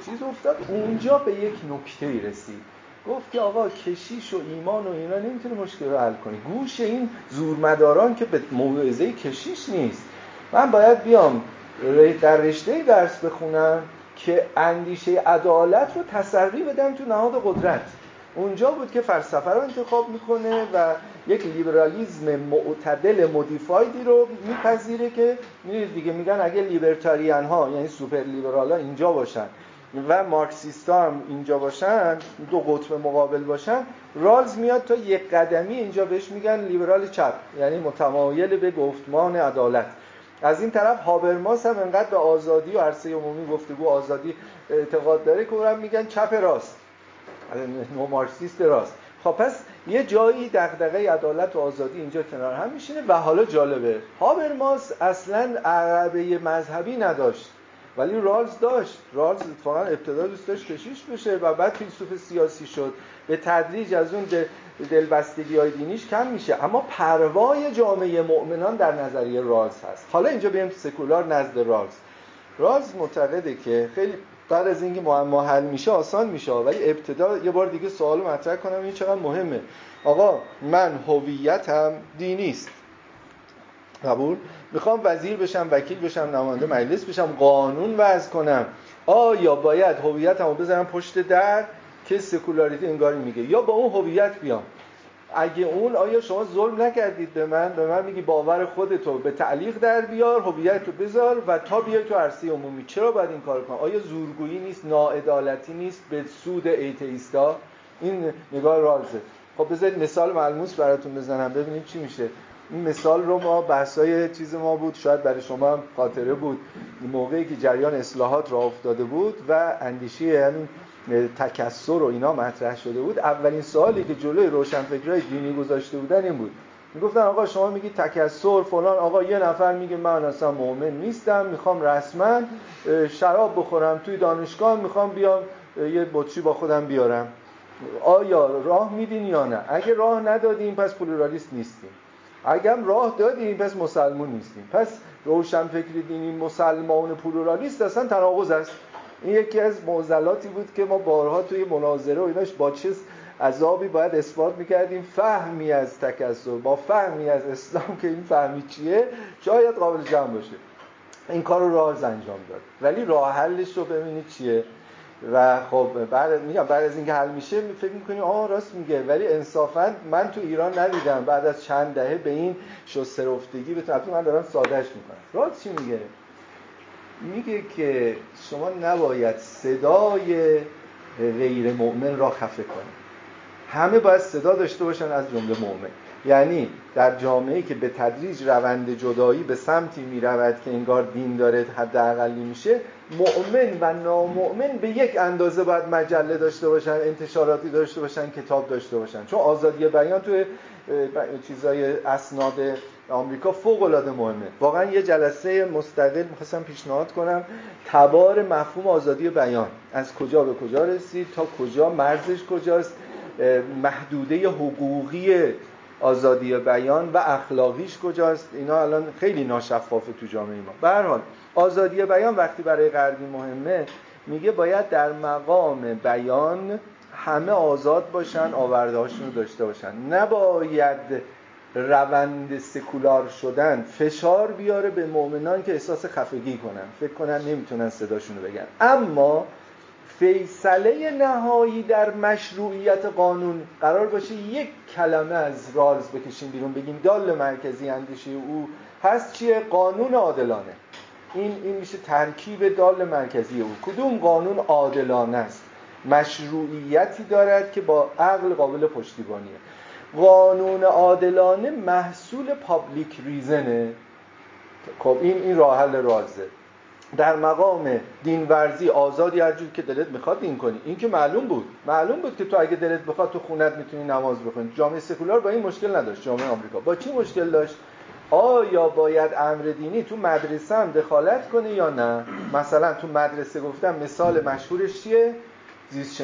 چیز افتاد. اونجا به یک نکته‌ای رسید، گفت که آقا کشیش و ایمان و اینا نمیتونه مشکل رو حل کنه، گوش این زورمداران که به موعظه کشیش نیست. من باید بیام در رشته درس بخونم که اندیشه عدالت رو تسری بدم تو نهاد قدرت. اونجا بود که فلسفه رو انتخاب میکنه و یک لیبرالیسم معتدل مودیفایدی رو میپذیره که میدونید دیگه میگن اگه لیبرتاریان ها یعنی سوپر لیبرال ها اینجا باشن و مارکسیست ها هم اینجا باشن، دو قطب مقابل باشن، رالز میاد تا یک قدمی اینجا بهش میگن لیبرال چپ، یعنی متمایل به گفتمان عدالت. از این طرف هابرماس هم انقدر به آزادی و عرصه عمومی گفتگو آزادی اعتقاد داره که اونم میگن چپ راست، نو مارکسیست راست. خب پس یه جایی دغدغه عدالت و آزادی اینجا کنار هم میشینه. و حالا جالبه هابرماس اصلا عقبه مذهبی نداشت ولی رالز داشت. رالز اتفاقا ابتدا دوست داشت کشیش بشه و بعد فیلسوف سیاسی شد. به تدریج از اون دلبستگی‌های دینیش کم میشه، اما پروای جامعه مؤمنان در نظریه رالز هست. حالا اینجا بیایم سکولار نزد رالز. رالز معتقده که خیلی بعد از اینکه معما حل میشه آسان میشه، ولی ابتدا یه بار دیگه سوال مطرح کنم این چقدر مهمه. آقا من هویتم دینی است، قبول، میخوام وزیر بشم، وکیل بشم، نماینده مجلس بشم، قانون وضع کنم، آیا باید هویتمو بذارم پشت در که سکولاریته انگاری میگه، یا با اون هویت بیام؟ اگه اون، آیا شما ظلم نکردید به من میگی باور خودتو به تعلیق در بیار، هویتتو بذار و تا بیای تو عرصه عمومی. چرا باید این کارو کنم؟ آیا زورگویی نیست، ناعدالتی نیست به سود ایتئیستا؟ این نگاه رالزه. خب بذارید مثال ملموس براتون بزنم ببینید چی میشه. این مثال رو ما بحثای چیز ما بود، شاید برای شما هم خاطره بود، موقعی که جریان اصلاحات راه افتاده بود و اندیشه همین تکثر و اینا مطرح شده بود، اولین سوالی که جلوی روشنفکرای دینی گذاشته بودن این بود. میگفتن آقا شما میگی تکثر فلان، آقا یه نفر میگه من اصلا مؤمن نیستم، میخوام رسما شراب بخورم توی دانشگاه، میخوام بیام یه بطری با خودم بیارم، آیا راه میدین یا نه؟ اگه راه ندادیم پس پلورالیست نیستیم، اگه راه دادیم پس مسلمون نیستیم. پس روشنفکر دینی مسلمان پلورالیست اصلا تناقض است. این یکی از معضلاتی بود که ما بارها توی مناظره و ایناش با چه عذابی باید اثبات میکردیم. فهمی از تکثر با فهمی از اسلام که این فهمی چیه شاید قابل جمع باشه. این کار رو رالز انجام داد ولی راه حلش رو ببینید چیه. و خب بعد از اینکه حل میشه فکر میکنیم راست میگه، ولی انصافا من تو ایران ندیدم بعد از چند دهه به این شسترفتگی بتونم. من دارم سادهش میکنم. رالز چی میگه؟ میگه که شما نباید صدای غیر مؤمن را خفه کنید، همه باید صدا داشته باشن از جمله مؤمن. یعنی در جامعه‌ای که به تدریج روند جدایی به سمتی میرود که انگار دین داره حداقلی میشه، مؤمن و نامؤمن به یک اندازه باید مجله داشته باشن، انتشاراتی داشته باشن، کتاب داشته باشن، چون آزادی بیان توی چیزای اسناد آمریکا فوق‌العاده مهمه. واقعا یه جلسه مستقل می‌خواستم پیشنهاد کنم، تبار مفهوم آزادی بیان از کجا به کجا رسید، تا کجا، مرزش کجاست، محدوده حقوقی آزادی بیان و اخلاقیش کجاست. اینا الان خیلی ناشفافه تو جامعه ما. به هر حال آزادی بیان وقتی برای غربی مهمه، میگه باید در مقام بیان همه آزاد باشن، آورده‌هاشون رو داشته باشن، نباید روند سکولار شدن فشار بیاره به مؤمنان که احساس خفگی کنن، فکر کنن نمیتونن صداشون رو بگن. اما فیصله نهایی در مشروعیت قانون قرار باشه یک کلمه از رالز بکشیم بیرون، بگیم دال مرکزی اندیشه او هست چیه؟ قانون عادلانه. این میشه ترکیب دال مرکزی او. کدوم قانون عادلانه است؟ مشروعیتی دارد که با عقل قابل پشتیبانیه. قانون عادلانه محصول پابلیک ریزنه. خب این راه حل رالزه. در مقام دین ورزی آزادی هر جور که دلت میخواد دین کنی. این که معلوم بود که تو اگه دلت بخواد تو خونت میتونی نماز بخونی. جامعه سکولار با این مشکل نداشت. جامعه آمریکا با چی مشکل داشت؟ آیا باید امر دینی تو مدرسه هم دخالت کنه یا نه؟ مثلا تو مدرسه گفتم مثال مشهورش چیه؟ زیست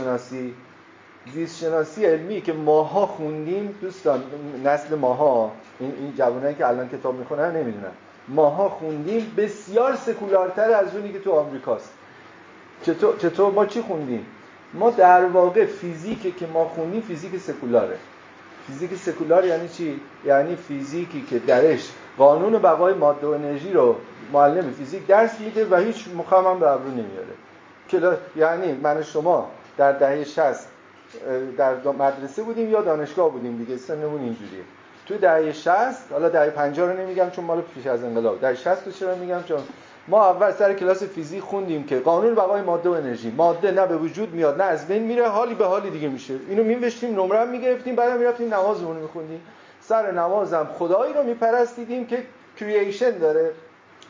شناسی علمی که ماها خوندیم. دوستان نسل ماها، این جوانایی که الان کتاب میخونن نمیدونن، ماها خوندیم بسیار سکولارتر از اونی که تو آمریکاست. چطور ما چی خوندیم؟ ما در واقع فیزیکی که ما خوندیم فیزیک سکولاره. فیزیک سکولار یعنی چی؟ یعنی فیزیکی که درش قانون بقای ماده و انرژی رو معلم فیزیک درس میده و هیچ مخمم به ابرو نمیاره. یعنی من و شما در دهه 60 در مدرسه بودیم یا دانشگاه بودیم دیگه، سنمون اینجوریه. تو دهه 60، حالا دهه 50 رو نمیگم چون مال پیش از انقلاب، دهه 60 رو چرا میگم؟ چون ما اول سر کلاس فیزیک خوندیم که قانون بقای ماده و انرژی، ماده نه به وجود میاد نه از بین میره، حالی به حالی دیگه میشه. اینو می‌نوشتیم، نمره میگرفتیم، بعدم میرفتیم نمازمون رو میخوندیم. سر نمازم خدایی رو میپرستیدیم که کرییشن داره،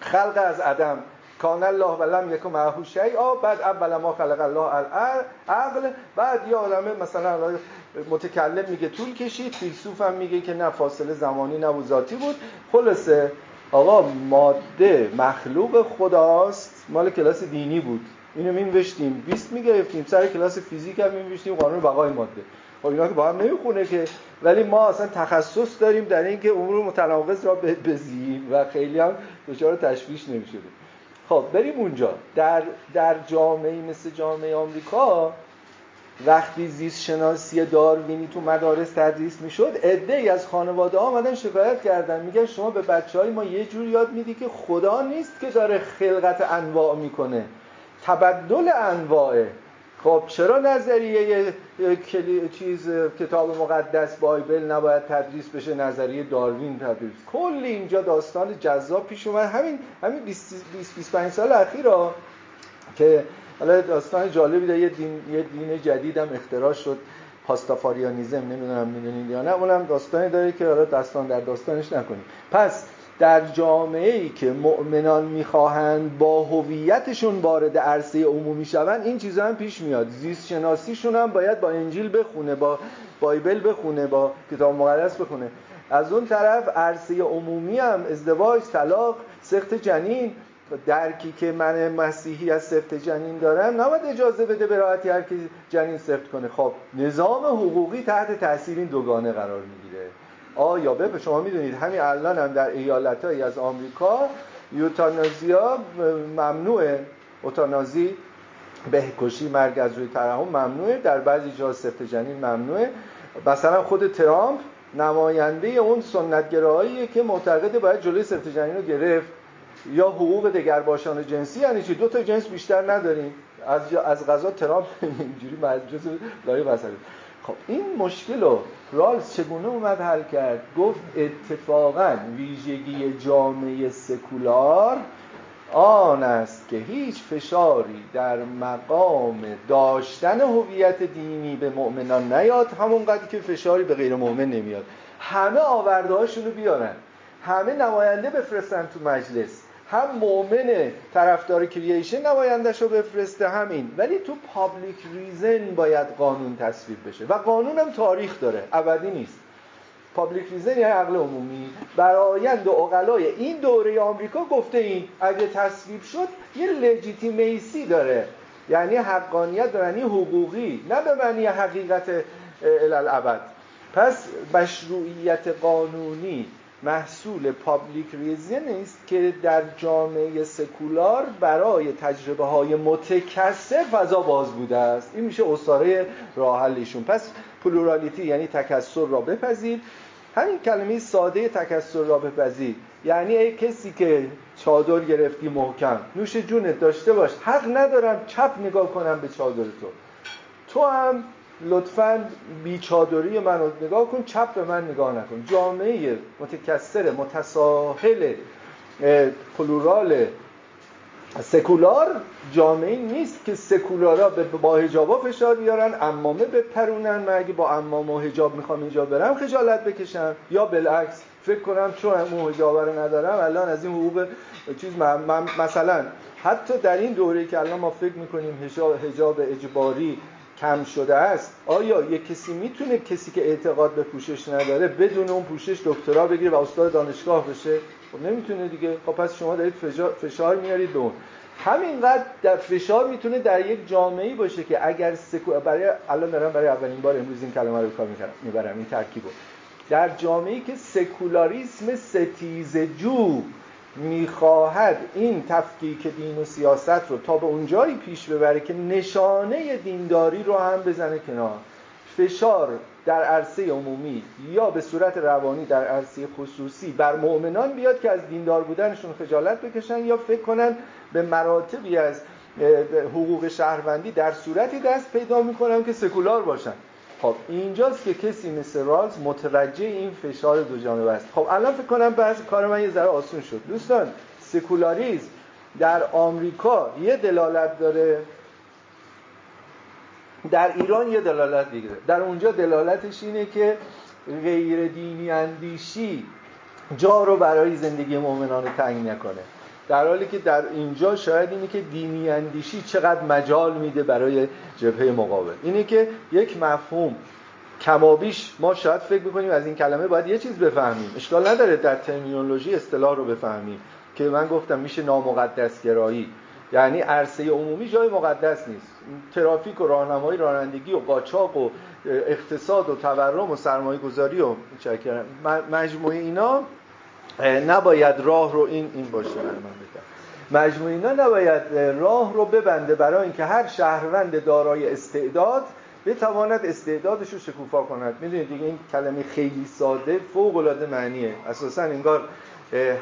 خلق از عدم، کان الله ولم یکن معه شیء. بعد اول ما خلق الله العقل. بعد یه عالمه مثلا متکلم میگه طول کشید، فیلسوف هم میگه که نه فاصله زمانی نبود ذاتی بود. خلاصه آقا ماده مخلوق خداست، مال کلاس دینی بود. اینو می‌نوشتیم 20 میگرفتیم. سر کلاس فیزیک هم می‌نوشتیم قانون بقای ماده. خب اینا که با هم نمیخونه که، ولی ما اصلا تخصص داریم در این که امور متناقض را بزییم و خیلی هم دچار تشویش نمی‌شدیم. خب بریم اونجا. در جامعه مثل جامعه آمریکا وقتی زیست شناسی داروینی تو مدارس تدریس میشد، عده‌ای از خانواده‌ها اومدن شکایت کردن، میگن شما به بچه‌های ما یه جور یاد میدی که خدا نیست که داره خلقت انواع میکنه، تبدل انواعه. خب چرا نظریه کتاب مقدس بایبل نباید تدریس بشه، نظریه داروین تدریس؟ کلی اینجا داستان جذاب پیش اومد همین 20-25 سال اخیرا که حالا داستان جالبی داره. یه دین جدید هم اختراع شد، پاستافاریانیزم، نمیدونم میدونید یا نه. اونم داستانی داره که حالا داستان در داستانش نکنیم. پس در جامعه‌ای که مؤمنان می‌خواهند با هویتشون وارد عرصه عمومی شوند، این چیزا هم پیش میاد. زیست شناسیشون هم باید با انجیل بخونه، با بایبل بخونه، با کتاب مقدس بخونه. از اون طرف عرصه عمومی هم ازدواج، طلاق، سقط جنین، درکی که من مسیحی از سقط جنین دارم نباید اجازه بده به راحتی هر کی جنین سقط کنه. خب نظام حقوقی تحت تاثیر این دوگانه قرار میگیره. آیا به شما میدونید همین الان هم در ایالت‌هایی از آمریکا یوتانازیا ممنوعه، اوتانازی، بهکشی، مرگ از روی ترحم ممنوعه، در بعضی جاها سقط جنین ممنوعه. مثلا خود ترامپ نماینده اون سنت‌گراهاییه که معتقده باید جلوی سقط جنین رو گرفت. یا حقوق دگرباشان جنسی، یعنی چی؟ 2 جنس بیشتر نداریم. از قضا ترامپ اینجوری مجلس لایه وسط. خب این مشکل رو رالز چگونه اومد حل کرد؟ گفت اتفاقاً ویژگی جامعه سکولار آن است که هیچ فشاری در مقام داشتن هویت دینی به مؤمنان نیاد، همونقدر که فشاری به غیر مؤمن نمیاد. همه آورده‌هاشون رو بیارن، همه نماینده بفرستن تو مجلس، هم مؤمن طرفدار کرییشن نماینده‌شو بفرسته همین، ولی تو پابلیک ریزن باید قانون تصویب بشه و قانون هم تاریخ داره، ابدی نیست. پابلیک ریزن یعنی عقل عمومی. برآیند عقلای این دوره آمریکا گفته این اگه تصویب شد یه لجیتیمیسی داره، یعنی حقانیت به معنی حقوقی، نه به معنی حقیقت الالعبد. پس مشروعیت قانونی محصول پابلیک ریزن است که در جامعه سکولار برای تجربه های متکثر فضا باز بوده است. این میشه اسطوره راه حلشون. پس پلورالیتی یعنی تکثر را بپذیر. همین کلمه ساده تکثر را بپذیر یعنی ای کسی که چادر گرفتی محکم، نوش جونت داشته باش، حق ندارم چپ نگاه کنم به چادر تو هم لطفاً بیچادری منو نگاه کن، چپ به من نگاه نکن. جامعه متکثر، متساهل، پلورال سکولار جامعه نیست که سکولارا با حجابا فشار بیارن، عمامه بپرونن، من اگه با عمامه و حجاب میخوام اینجا برم خجالت بکشم، یا بالعکس فکر کنم چون اون حجاب رو ندارم الان از این حقوق چیز مثلا حتی در این دوره‌ای که الان ما فکر میکنیم حجاب اجباری کم شده است، آیا یک کسی میتونه، کسی که اعتقاد به پوشش نداره بدون اون پوشش دکترا بگیره و استاد دانشگاه بشه؟ خب نمیتونه دیگه. خب پس شما دارید فشار میارید به اون. همینقدر در فشار میتونه در یک جامعه‌ای باشه که اگر الان دارم برای اولین بار امروز این کلمه رو کار میبرم، این ترکیبو، در جامعه‌ای که سکولاریسم ستیزجو میخواهد این تفکیک دین و سیاست رو تا به اونجایی پیش ببره که نشانه دینداری رو هم بزنه کنار، فشار در عرصه عمومی یا به صورت روانی در عرصه خصوصی بر مؤمنان بیاد که از دیندار بودنشون خجالت بکشن یا فکر کنن به مراتبی از حقوق شهروندی در صورتی دست پیدا میکنن که سکولار باشن. خب اینجاست که کسی مثل رالز متوجه این فشار دو جانبه است. خب الان فکر کنم بحث کار من یه ذره آسون شد. دوستان، سکولاریسم در آمریکا یه دلالت داره، در ایران یه دلالت دیگه. در اونجا دلالتش اینه که غیر دینی اندیشی جا رو برای زندگی مؤمنان تعیین نکنه، در حالی که در اینجا شاید اینه که دینی اندیشی چقدر مجال میده برای جبهه مقابل. اینه که یک مفهوم کمابیش ما شاید فکر میکنیم از این کلمه باید یه چیز بفهمیم، اشکال نداره در ترمینولوژی اصطلاح رو بفهمیم که من گفتم میشه نامقدس گرایی، یعنی عرصه عمومی جای مقدس نیست. ترافیک و راهنمایی رانندگی و قاچاق و اقتصاد و تورم و سرمایه گذاری و مجموعه اینا نباید راه رو این باشه. مجموعه اینا نباید راه رو ببنده برای اینکه هر شهروند دارای استعداد بتواند استعدادش رو شکوفا کند. میدونید دیگه این کلمه خیلی ساده فوق العاده معنیه، اساسا انگار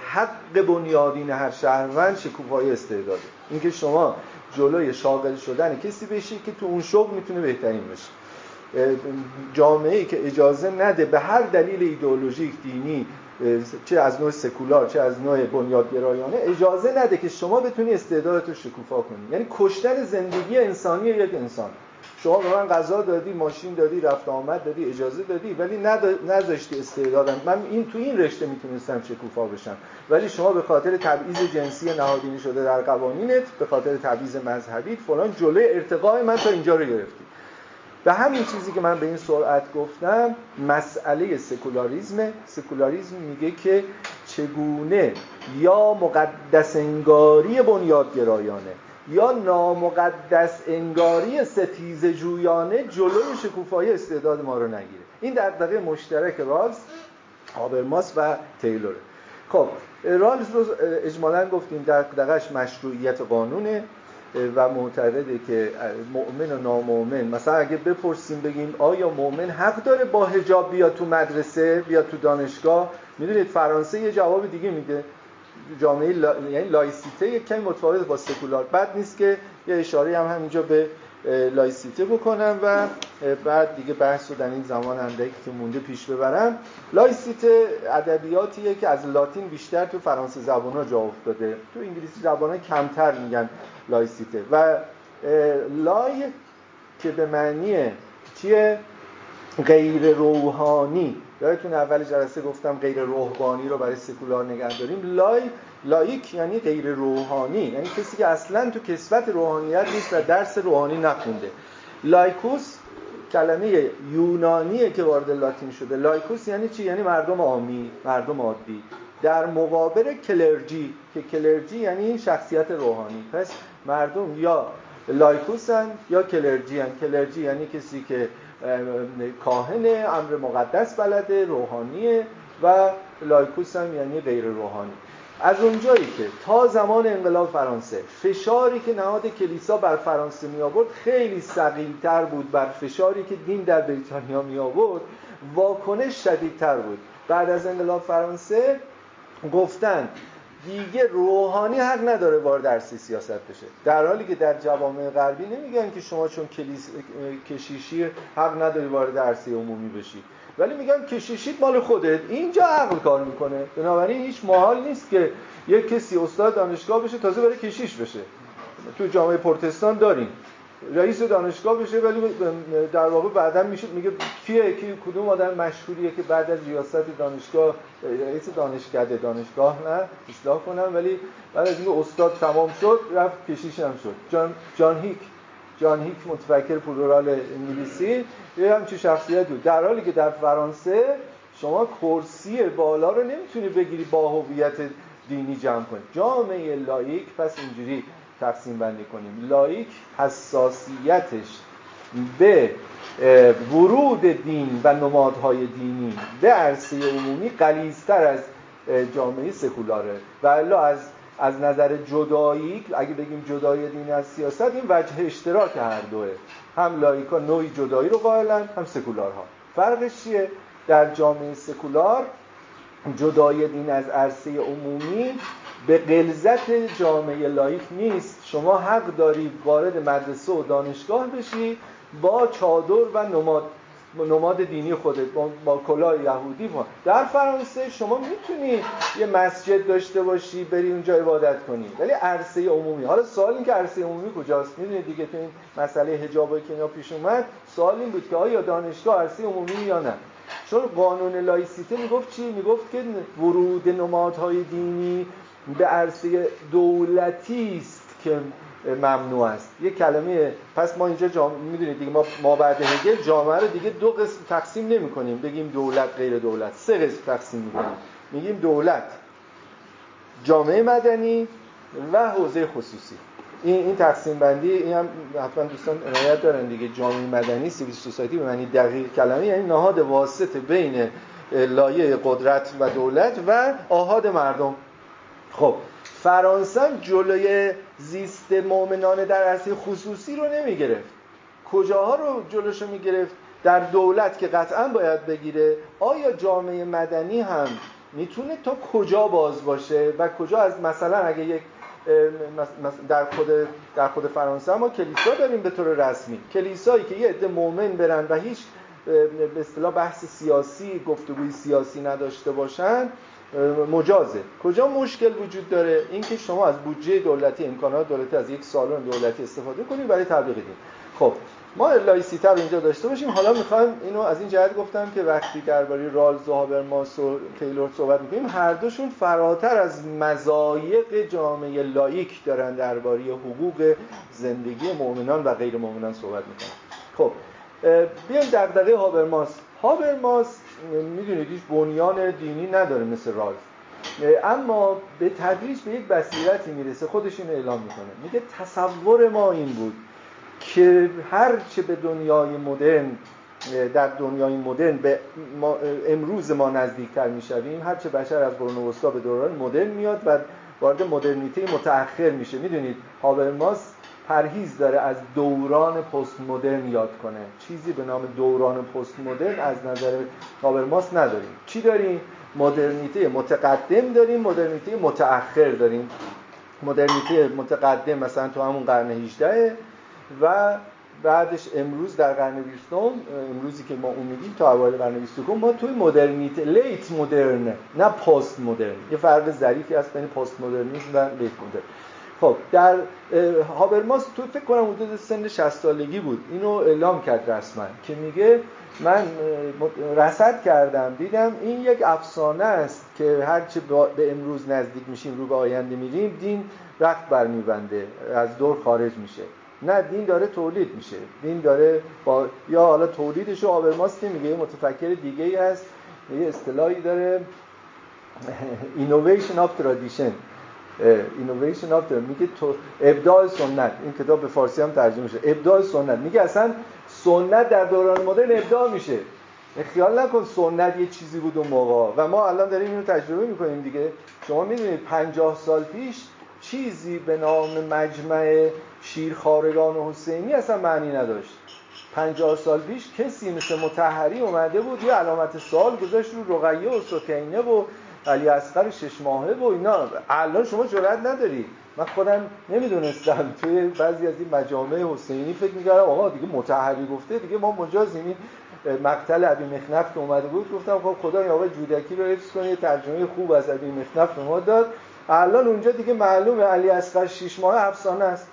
حق بنیادین هر شهروند شکوفای استعداده. اینکه شما جلوی شاغل شدن کسی بشی که تو اون شغل میتونه بهترین باشه. جامعه‌ای که اجازه نده به هر دلیل ایدئولوژیک دینی، چه از نوع سکولار چه از نوع بنیادگرایانه، اجازه نده که شما بتونی استعدادت رو شکوفا کنی، یعنی کشتن زندگی انسانی یک انسان. شما به من غذا دادی، ماشین دادی، رفت آمد دادی، اجازه دادی، ولی نذاشتی استعدادم. من تو این رشته میتونستم شکوفا بشم، ولی شما به خاطر تبعیض جنسی نهادینه شده در قوانینت، به خاطر تبعیض مذهبی فلان، جلوی ارتقای من تا اینجا رو گرفتی. به همین چیزی که من به این سرعت گفتم مسئله سکولاریسم میگه که چگونه یا مقدس انگاری بنیادگرایانه یا نامقدس انگاری ستیزه جویانه جلوی شکوفایی استعداد ما رو نگیره. این دغدغه مشترک رالز، هابرماس و تیلوره. خب رالز رو اجمالاً گفتیم دغدغش مشروعیت قانونه و معتقده که مؤمن و نامؤمن، مثلا اگه بپرسیم بگیم آیا مؤمن حق داره با حجاب بیاد تو مدرسه، بیاد تو دانشگاه، میدونید فرانسه یه جواب دیگه میده. جامعه یعنی لایسیته یک کمی متفاوت با سکولار. بد نیست که یه اشاره هم همینجا به لایسیته بکنم و بعد دیگه بحث رو در این زمان اندکی که مونده پیش ببرم. لایسیته ادبیاتیه که از لاتین بیشتر تو فرانسه زبان‌ها جا افتاده، تو انگلیسی زبان‌ها کمتر میگن لایسیته. و لای که به معنی چیه؟ غیر روحانی. یادتون اول جلسه گفتم غیر روحانی رو برای سکولار نگه داریم. لایک یعنی غیر روحانی، یعنی کسی که اصلاً تو کسوت روحانیت نیست و درس روحانی نخونده. لایکوس کلمه یونانیه که وارد لاتین شده. لایکوس یعنی چی؟ یعنی مردم عامی، مردم عادی، در مقابل کلرژی که کلرژی یعنی شخصیت روحانی. پس مردم یا لایکوسن یا کلرژی هن. کلرژی یعنی کسی که کاهن، امر مقدس بلده، روحانیه، و لایکوس هم یعنی غیر روحانی. از اونجایی که تا زمان انقلاب فرانسه فشاری که نهاد کلیسا بر فرانسه می آورد خیلی ثقیل‌تر بود بر فشاری که دین در بریتانیا می آورد، واکنش شدیدتر بود. بعد از انقلاب فرانسه گفتن دیگه روحانی حق نداره وارد عرصه سیاست بشه، در حالی که در جوامع غربی نمیگن که شما چون کشیشی حق نداری وارد عرصه عمومی بشی. ولی میگن کشیشید مال خودت. اینجا عقل کار میکنه. بنابراین هیچ محال نیست که یک کسی استاد دانشگاه بشه تازه بره کشیش بشه. تو جامعه پروتستان داریم رئیس دانشگاه بشه ولی در واقع بعداً میشه میگه کی کدوم آدم مشهوریه که بعد از ریاست دانشگاه رئیس دانشکده دانشگاه نه اصلاح کنم ولی بعد از اینکه استاد تمام شد رفت کشیش هم شد. جان هیک متفکر پلورال انگلیسی یه همچین شخصیتی بود. در حالی که در فرانسه شما کرسی بالا رو نمیتونی بگیری با هویت دینی جمع کنی. جامعه لاییک پس اینجوری تقسیم بندی کنیم. لاییک حساسیتش به ورود دین و نمادهای دینی به عرصه عمومی غلیظتر از جامعه سکولاره و الا از نظر جدایی اگه بگیم جدای دین از سیاست این وجه اشتراک هر دوه. هم لاییکا نوعی جدایی رو قائلن هم سکولارها. فرقش چیه؟ در جامعه سکولار جدای دین از عرصه عمومی به غلظت جامعه لاییک نیست. شما حق داری وارد مدرسه و دانشگاه بشی با چادر و نماد دینی خودت با کلاه یهودی. در فرانسه شما میتونی یه مسجد داشته باشی بری اونجا عبادت کنی ولی عرصه عمومی. حالا سوال این که عرصه عمومی کجاست؟ میدونید دیگه تو این مسئله حجابی که اینا پیش اومد سوال این بود که آیا دانشگاه عرصه عمومی یا نه. چون قانون لایسیته میگفت چی؟ میگفت که ورود نمادهای دینی به عرصه دولتی است که ممنوع است. یک کلمه پس ما اینجا میدونید دیگه ما بعد هگل جامعه رو دیگه دو قسم تقسیم نمی‌کنیم بگیم دولت غیر دولت. سه قسم تقسیم می‌کنیم. میگیم دولت، جامعه مدنی و حوزه خصوصی. این تقسیم بندی این هم حتما دوستان عنایت دارن دیگه. جامعه مدنی سیویل سوسایتی به معنی دقیق کلمه یعنی نهاد واسط بین لایه قدرت و دولت و آحاد مردم. خب فرانسه جلوی زیست مؤمنانه در عرصه خصوصی رو نمیگرفت. کجاها رو جلوشو میگرفت؟ در دولت که قطعا باید بگیره. آیا جامعه مدنی هم میتونه تا کجا باز باشه و کجا از مثلا اگه یک در خود فرانسه ما کلیسا داریم به طور رسمی، کلیسایی که یه عده مؤمن برن و هیچ به اصطلاح بحث سیاسی گفتگوی سیاسی نداشته باشن مجازه. کجا مشکل وجود داره؟ اینکه شما از بودجه دولتی امکانات دولتی از یک سالن دولتی استفاده کنید برای تبلیغ دین. خب ما لایسیته رو اینجا داشته باشیم. حالا میخوایم اینو از این جهت گفتم که وقتی درباره رالز و هابرماس و تیلور صحبت میکنیم هر دوشون فراتر از مضایق جامعه لاییک دارن درباره حقوق زندگی مؤمنان و غیر مؤمنان صحبت میکنن. خب بیایم دغدغه هابرماس میدونید هیچ بنیان دینی نداره مثل رالف، اما به تدریج به یک بصیرتی میرسه. خودش اینو اعلام میکنه. میگه تصور ما این بود که هر چه به دنیای مدرن در دنیای مدرن به امروز ما نزدیکتر میشویم، هر چه بشر از قرون وسطا به دوران مدرن میاد و وارد مدرنیته متأخر میشه. میدونید هابرماس پرهیز داره از دوران پست مدرن یاد کنه. چیزی به نام دوران پست مدرن از نظر هابرماس نداریم. چی داریم؟ مدرنیته متقدم داریم، مدرنیته متأخر داریم. مدرنیته متقدم مثلا تو همون قرن 18 و بعدش امروز در قرن 20 امروزی که ما اون میگیم تا اوایل قرن 21 ما توی مدرنیته لیت مدرن نه پست مدرن. یه فرق ظریفی هست بین پست مدرنیسم و لیت مدرن. خب در هابرماس تو فکر کنم حدود سن 60 سالگی بود اینو اعلام کرد رسما که میگه من رصد کردم دیدم این یک افسانه است که هرچه به امروز نزدیک میشیم رو به آینده میریم دین رخت برمیبنده از دور خارج میشه. نه، دین داره تولید میشه. دین داره یا حالا تولیدش رو هابرماس نمیگه، متفکر دیگه ای هست یه اصطلاحی داره innovation of tradition. innovation of tradition میگه ابداع سنت. این کتاب به فارسی هم ترجمه شده. ابداع سنت میگه اصلا سنت در دوران مدرن ابداع میشه. خیال نکن سنت یه چیزی بود اون موقع و ما الان داریم اینو تجربه میکنیم دیگه. شما میدونید 50 سال پیش چیزی به نام مجمع شیرخوارگان و حسینی اصلا معنی نداشت. 50 سال پیش کسی مثل مطهری اومده بود یه علامت سوال گذاشت رو رقیه و سکینه و علی اصغر 6 ماهه و اینا. الان شما جرئت نداری. من خودم نمیدونستم توی بعضی از این مجامع حسینی فکر می‌کردم آقا دیگه مطهری گفته دیگه ما مجازیم. مقتل ابی مخنف که اومده بود گفتم خب خدای آقای جودکی رو حفظ کنه، ترجمه خوب از ابی مخنف به ما داد. الان اونجا دیگه معلومه علی اصغر 6 ماه افسانه است،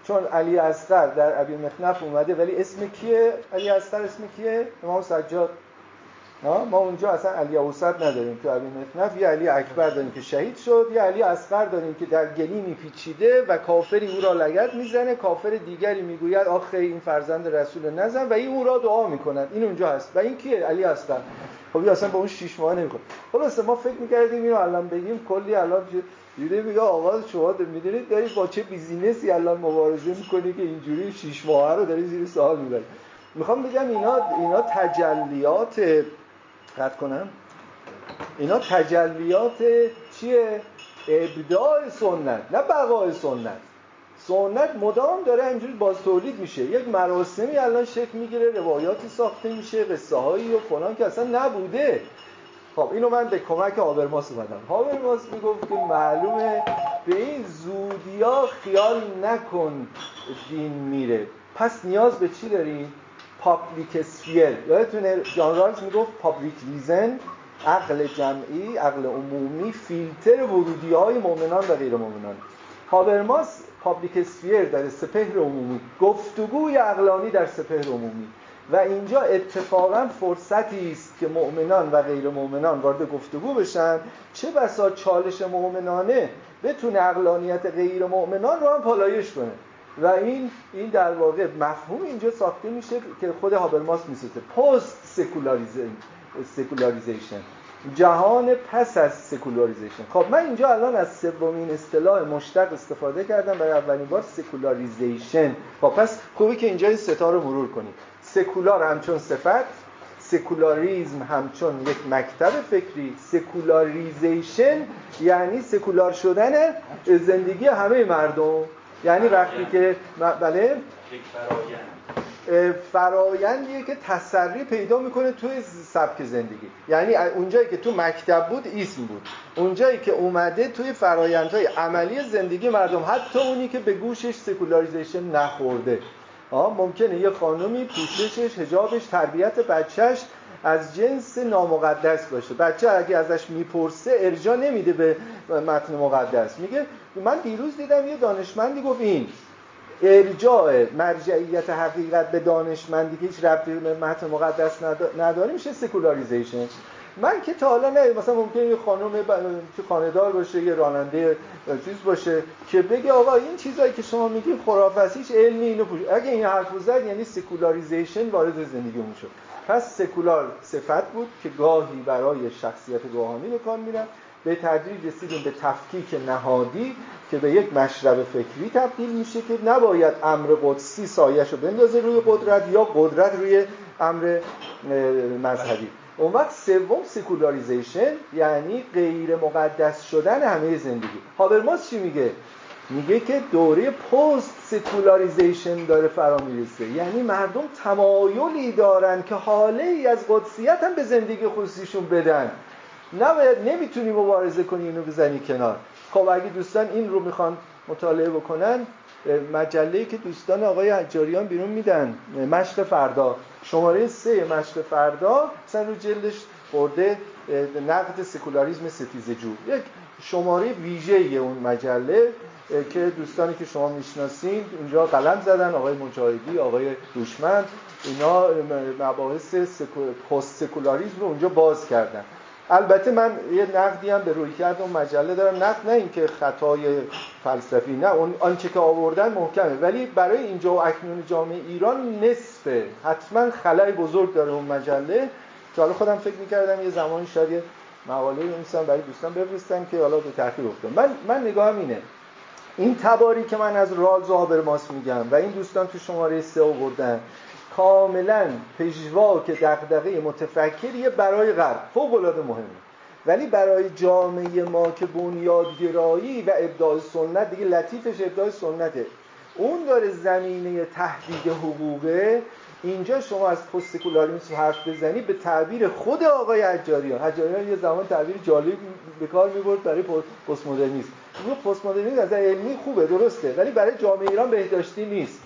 چون علی اصغر در ابی مخنف اومده، ولی اسم کیه؟ علی اصغر اسم کیه؟ امام سجاد. ما اونجا اصلا علی اوسط نداریم، تو ابی مخنف یه علی اکبر داریم که شهید شد، یه علی اصغر داریم که در گلی میپیچیده و کافری او را لگد میزنه، کافر دیگری میگوید آخه این فرزند رسول نزن و این او را دعا میکنند. این اونجا هست. و این کیه؟ علی اصغر. خب اصلا با اون 6 ماه نمیخوره. خلاص ما فکر می‌کردیم اینو الان بگیم کلی الان دیده میگه آقا شما میدونید دارید با چه بیزینسی الان مبارزه میکنی که اینجوری 6 ماه رو داری زیر سوال میبری. میخوام بگم اینا تجلیات قطع کنم، اینا تجلیات چیه؟ ابداع سنت، نه بقای سنت. سنت مدام داره اینجوری باز تولید میشه، یک مراسمی الان شکل میگیره، روایاتی ساخته میشه، قصه هایی و فلان که اصلا نبوده. خب اینو من به کمک هابرماس اومدم. هابرماس میگفت که معلومه به این زودیا خیال نکن دین میره، پس نیاز به چی داریم؟ پابلیک اسفیر. یادتونه جان رالز میگفت پابلیک ریزن، عقل جمعی، عقل عمومی، فیلتر ورودی های مؤمنان و غیر مؤمنان. هابرماس پابلیک اسفیر در سپهر عمومی، گفتگوی عقلانی در سپهر عمومی، و اینجا اتفاقا فرصتی است که مؤمنان و غیر مؤمنان وارد گفتگو بشن، چه بسا چالش مؤمنانه بتونه عقلانیت غیر مؤمنان رو هم پالایش کنه. و این در واقع مفهوم اینجا ساخته میشه که خود هابرماس میسازه، پست سکولاریزیشن، جهان پس از سکولاریزیشن. خب من اینجا الان از سومین اصطلاح مشتق استفاده کردم برای اولین بار، سکولاریزیشن. خب پس خوبه که اینجا این ستا رو مرور کنیم. سکولار همچون صفت، سکولاریزم همچون یک مکتب فکری، سکولاریزیشن یعنی سکولار شدن زندگی همه مردم. یعنی وقتی که بله فرایندیه که تسری پیدا میکنه توی سبک زندگی. یعنی اونجایی که تو مکتب بود اسم بود، اونجایی که اومده توی فرایندهای عملی زندگی مردم، حتی اونی که به گوشش سکولاریزیشن نخورده. ممکنه یه خانومی پوششش، حجابش، تربیت بچهش از جنس نامقدس باشه. بچه اگه ازش میپرسه ارجاع نمیده به متن مقدس، میگه من دیروز دیدم یه دانشمندی گفت این ارجاع مرجعیت حقیقت به دانشمندی که هیچ ربطی به متن مقدس نداره میشه سکولاریزیشن. من که تا حالا نه، مثلا ممکنه یه خانم که خانه‌دار باشه، یه راننده چیز باشه که بگه آقا این چیزایی که شما میگین خرافه است، هیچ علمی اینو پوش. اگه این حرفو زد یعنی سکولاریزیشن وارد زندگیمون شد. پس سکولار صفت بود که گاهی برای شخصیت گاهانی به کار میرفت. به تدریج رسیدیم به تفکیک نهادی که به یک مشرب فکری تبدیل میشه که نباید امر قدسی سایه‌شو بندازه روی قدرت یا قدرت روی امر مذهبی. اون وقت سوم سکولاریزیشن یعنی غیر مقدس شدن همه زندگی. هابرماس چی میگه؟ میگه که دوره پست سکولاریزیشن داره فرا میرسه، یعنی مردم تمایلی دارن که حاله‌ای از قدسیت هم به زندگی خصوصیشون بدن. نمیتونی مبارزه کنی اینو بزنی کنار. خب اگه دوستان این رو میخوان مطالعه بکنن، مجله‌ای که دوستان آقای حجاریان بیرون میدن، مشق فردا، شماره 3 مشق فردا، مثلا رو جلدش برده نقد سکولاریسم ستیزجو، یک شماره ویژه‌ای اون مجله که دوستانی که شما میشناسین اینجا قلم زدن، آقای مجاهدی، آقای دوشمند، اینا مباحث پست سکولاریسم رو اونجا باز کردن. البته من یه نقدی هم به رویکرد اون مجله دارم، نقد نه اینکه خطای فلسفی، نه، اون آنچه که آوردن محکمه، ولی برای اینجا و اکنون جامعه ایران نصفه، حتما خلای بزرگ داره اون مجله که حالا خودم فکر می‌کردم یه زمانی شاید یه مقاله بنویسم برای دوستان بفرستم که حالا به تحقیق افتادم. من نگاهم اینه، این تباری که من از رالز و هابرماس میگم و این دوستان تو شماره 3 آوردن کاملا پژواک دغدغه متفکریه برای غرب، فوق‌العاده مهمه، ولی برای جامعه ما که بنیادگرایی و ابداع سنت، دیگه لطیفش ابداع سنته، اون داره زمینه تهدید حقوقه. اینجا شما از پست سکولاریسم حرف بزنی، به تعبیر خود آقای حجاریان یه زمان تعبیر جالب به کار می‌برد برای پست مدرنیسم. میگه پست مدرنیسم از علمی خوبه، درسته، ولی برای جامعه ایران بهداشتی نیست.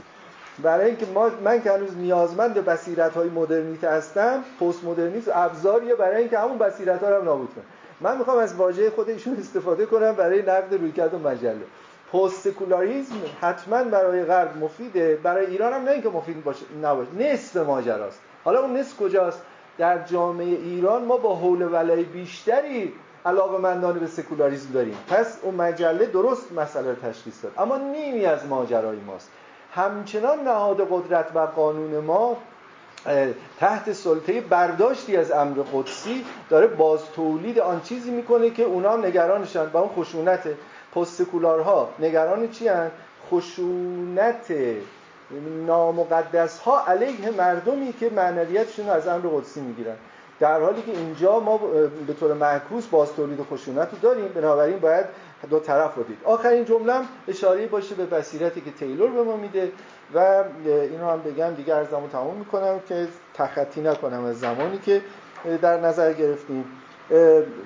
برای اینکه من که هنوز نیازمند بصیرت‌های مدرنیته هستم، پست مدرنیسم ابزاریه برای اینکه همون بصیرت‌ها رو هم نابود کنم. من میخوام از واژه خود ایشون استفاده کنم برای نقد رویکرد و مجله. پست سکولاریسم حتما برای غرب مفیده، برای ایران هم نه اینکه مفید باشه نباشه، نصف ماجراست. حالا اون نصف کجاست؟ در جامعه ایران ما با حول و ولای بیشتری علاقه‌مندان به سکولاریسم داریم، پس اون مجله درست مسئله رو تشخیص داد، اما نیمی از ماجرای ماست. همچنان نهاد قدرت و قانون ما تحت سلطه برداشتی از امر قدسی داره باز تولید آن چیزی میکنه که اونا هم نگرانشن و اون خشونت. پست سکولارها نگران چی هن؟ خشونت نامقدس ها علیه مردمی که معنویتشون از امر قدسی میگیرن، در حالی که اینجا ما به طور معکوس باز تولید خشونت رو داریم. بنابراین باید دو طرف رو دید. آخرین جمله‌ام اشاره باشه به بصیرتی که تیلور به ما میده و اینو هم بگم دیگه عرضمو تموم میکنم که تخطی نکنم از زمانی که در نظر گرفتیم.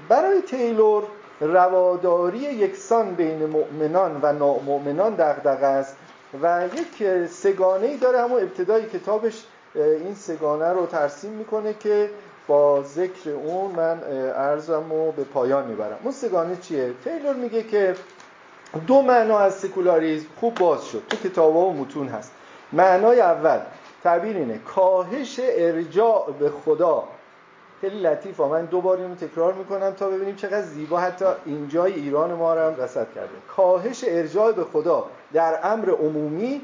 برای تیلور رواداری یکسان بین مؤمنان و نامؤمنان دغدغه است و یک سگانه‌ای داره. همون ابتدای کتابش این سگانه رو ترسیم میکنه که با ذکر اون من عرضمو به پایان میبرم. اون سگانه چیه؟ تیلور میگه که دو معنا از سکولاریسم خوب باز شد، تو کتاب‌ها و متون هست. معنای اول تعبیر اینه کاهش ارجاع به خدا. خیلی لطیفه، من دوبار اینو تکرار میکنم تا ببینیم چقدر زیبا حتی اینجای ایران ما رو هم رصد کرده. کاهش ارجاع به خدا در امر عمومی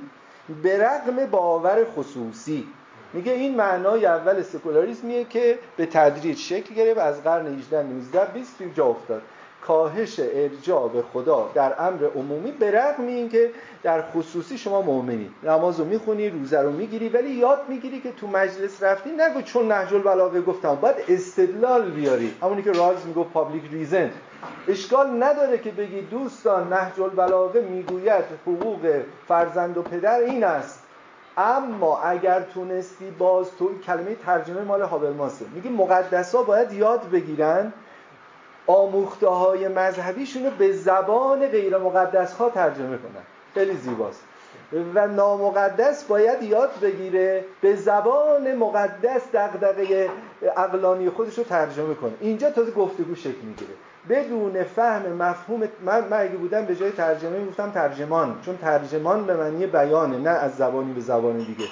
به رغم باور خصوصی. میگه این معنای اول سکولاریسمیه که به تدریج شکل گرفت از قرن 18 19 20 جا افتاد. کاهش ارجاع به خدا در امر عمومی به رغم اینکه در خصوصی شما مؤمنی، نمازو میخونی، روزه رو میگیری، ولی یاد میگیری که تو مجلس رفتی نگو چون نهج البلاغه گفتم، باید استدلال بیاری. همونی که رالز میگه پابلیک ریزن. اشکال نداره که بگی دوستان نهج البلاغه میگوید حقوق فرزند و پدر این است، اما اگر تونستی باز تو کلمه ترجمه مال هابرماسه، میگه مقدسا باید یاد بگیرن آموخته های مذهبیشونو به زبان غیر مقدس ها ترجمه کنن. خیلی زیباست. و نامقدس باید یاد بگیره به زبان مقدس دغدغه عقلانی خودش رو ترجمه کنه. اینجا تازه گفتگو شکل میگیره. بدون فهم مفهوم من اگه بودم به جای ترجمه میگفتم ترجمان، چون ترجمان به معنی بیانه، نه از زبانی به زبان دیگه.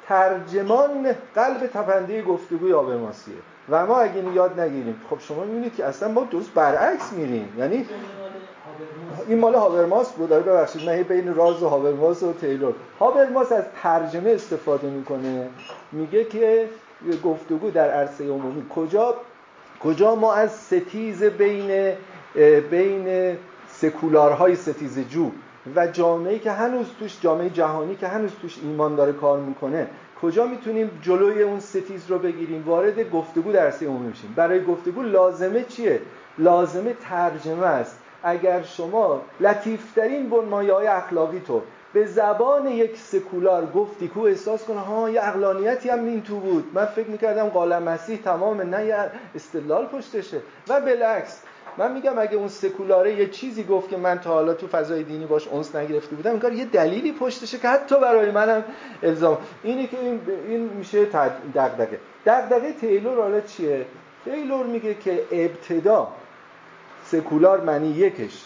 ترجمان قلب تپنده گفتگوی هابرماسیه و ما اگه اینو یاد نگیریم، خب شما میبینید که اصلا ما درست برعکس میریم. یعنی این مال هابرماس بود، ببخشید من بین راز و هابرماس و تیلور. هابرماس از ترجمه استفاده میکنه، میگه که گفتگو در عرصه عمومی کجا ما از ستیز بین سکولارهای ستیزجو و جامعه‌ای که هنوز توش، جامعه جهانی که هنوز توش ایمان داره کار میکنه، کجا میتونیم جلوی اون ستیز رو بگیریم، وارد گفتگو در عرصه عمومی بشیم. برای گفتگو لازمه چیه؟ لازمه ترجمه است. اگر شما لطیفترین بنمایه‌های اخلاقی تو به زبان یک سکولار گفتی که احساس کنه ها یه عقلانیتی هم این تو بود، من فکر میکردم قال مسیح تمامه، نه یه استدلال پشتشه. و بالعکس من میگم اگه اون سکولاره یه چیزی گفت که من تا حالا تو فضای دینی باش انس نگرفته بودم، انگار یه دلیلی پشتشه که حتی برای منم الزام. اینی که این میشه دغدغه تیلور. حالا چیه؟ تیلور میگه که ابتدا سکولار معنی یکش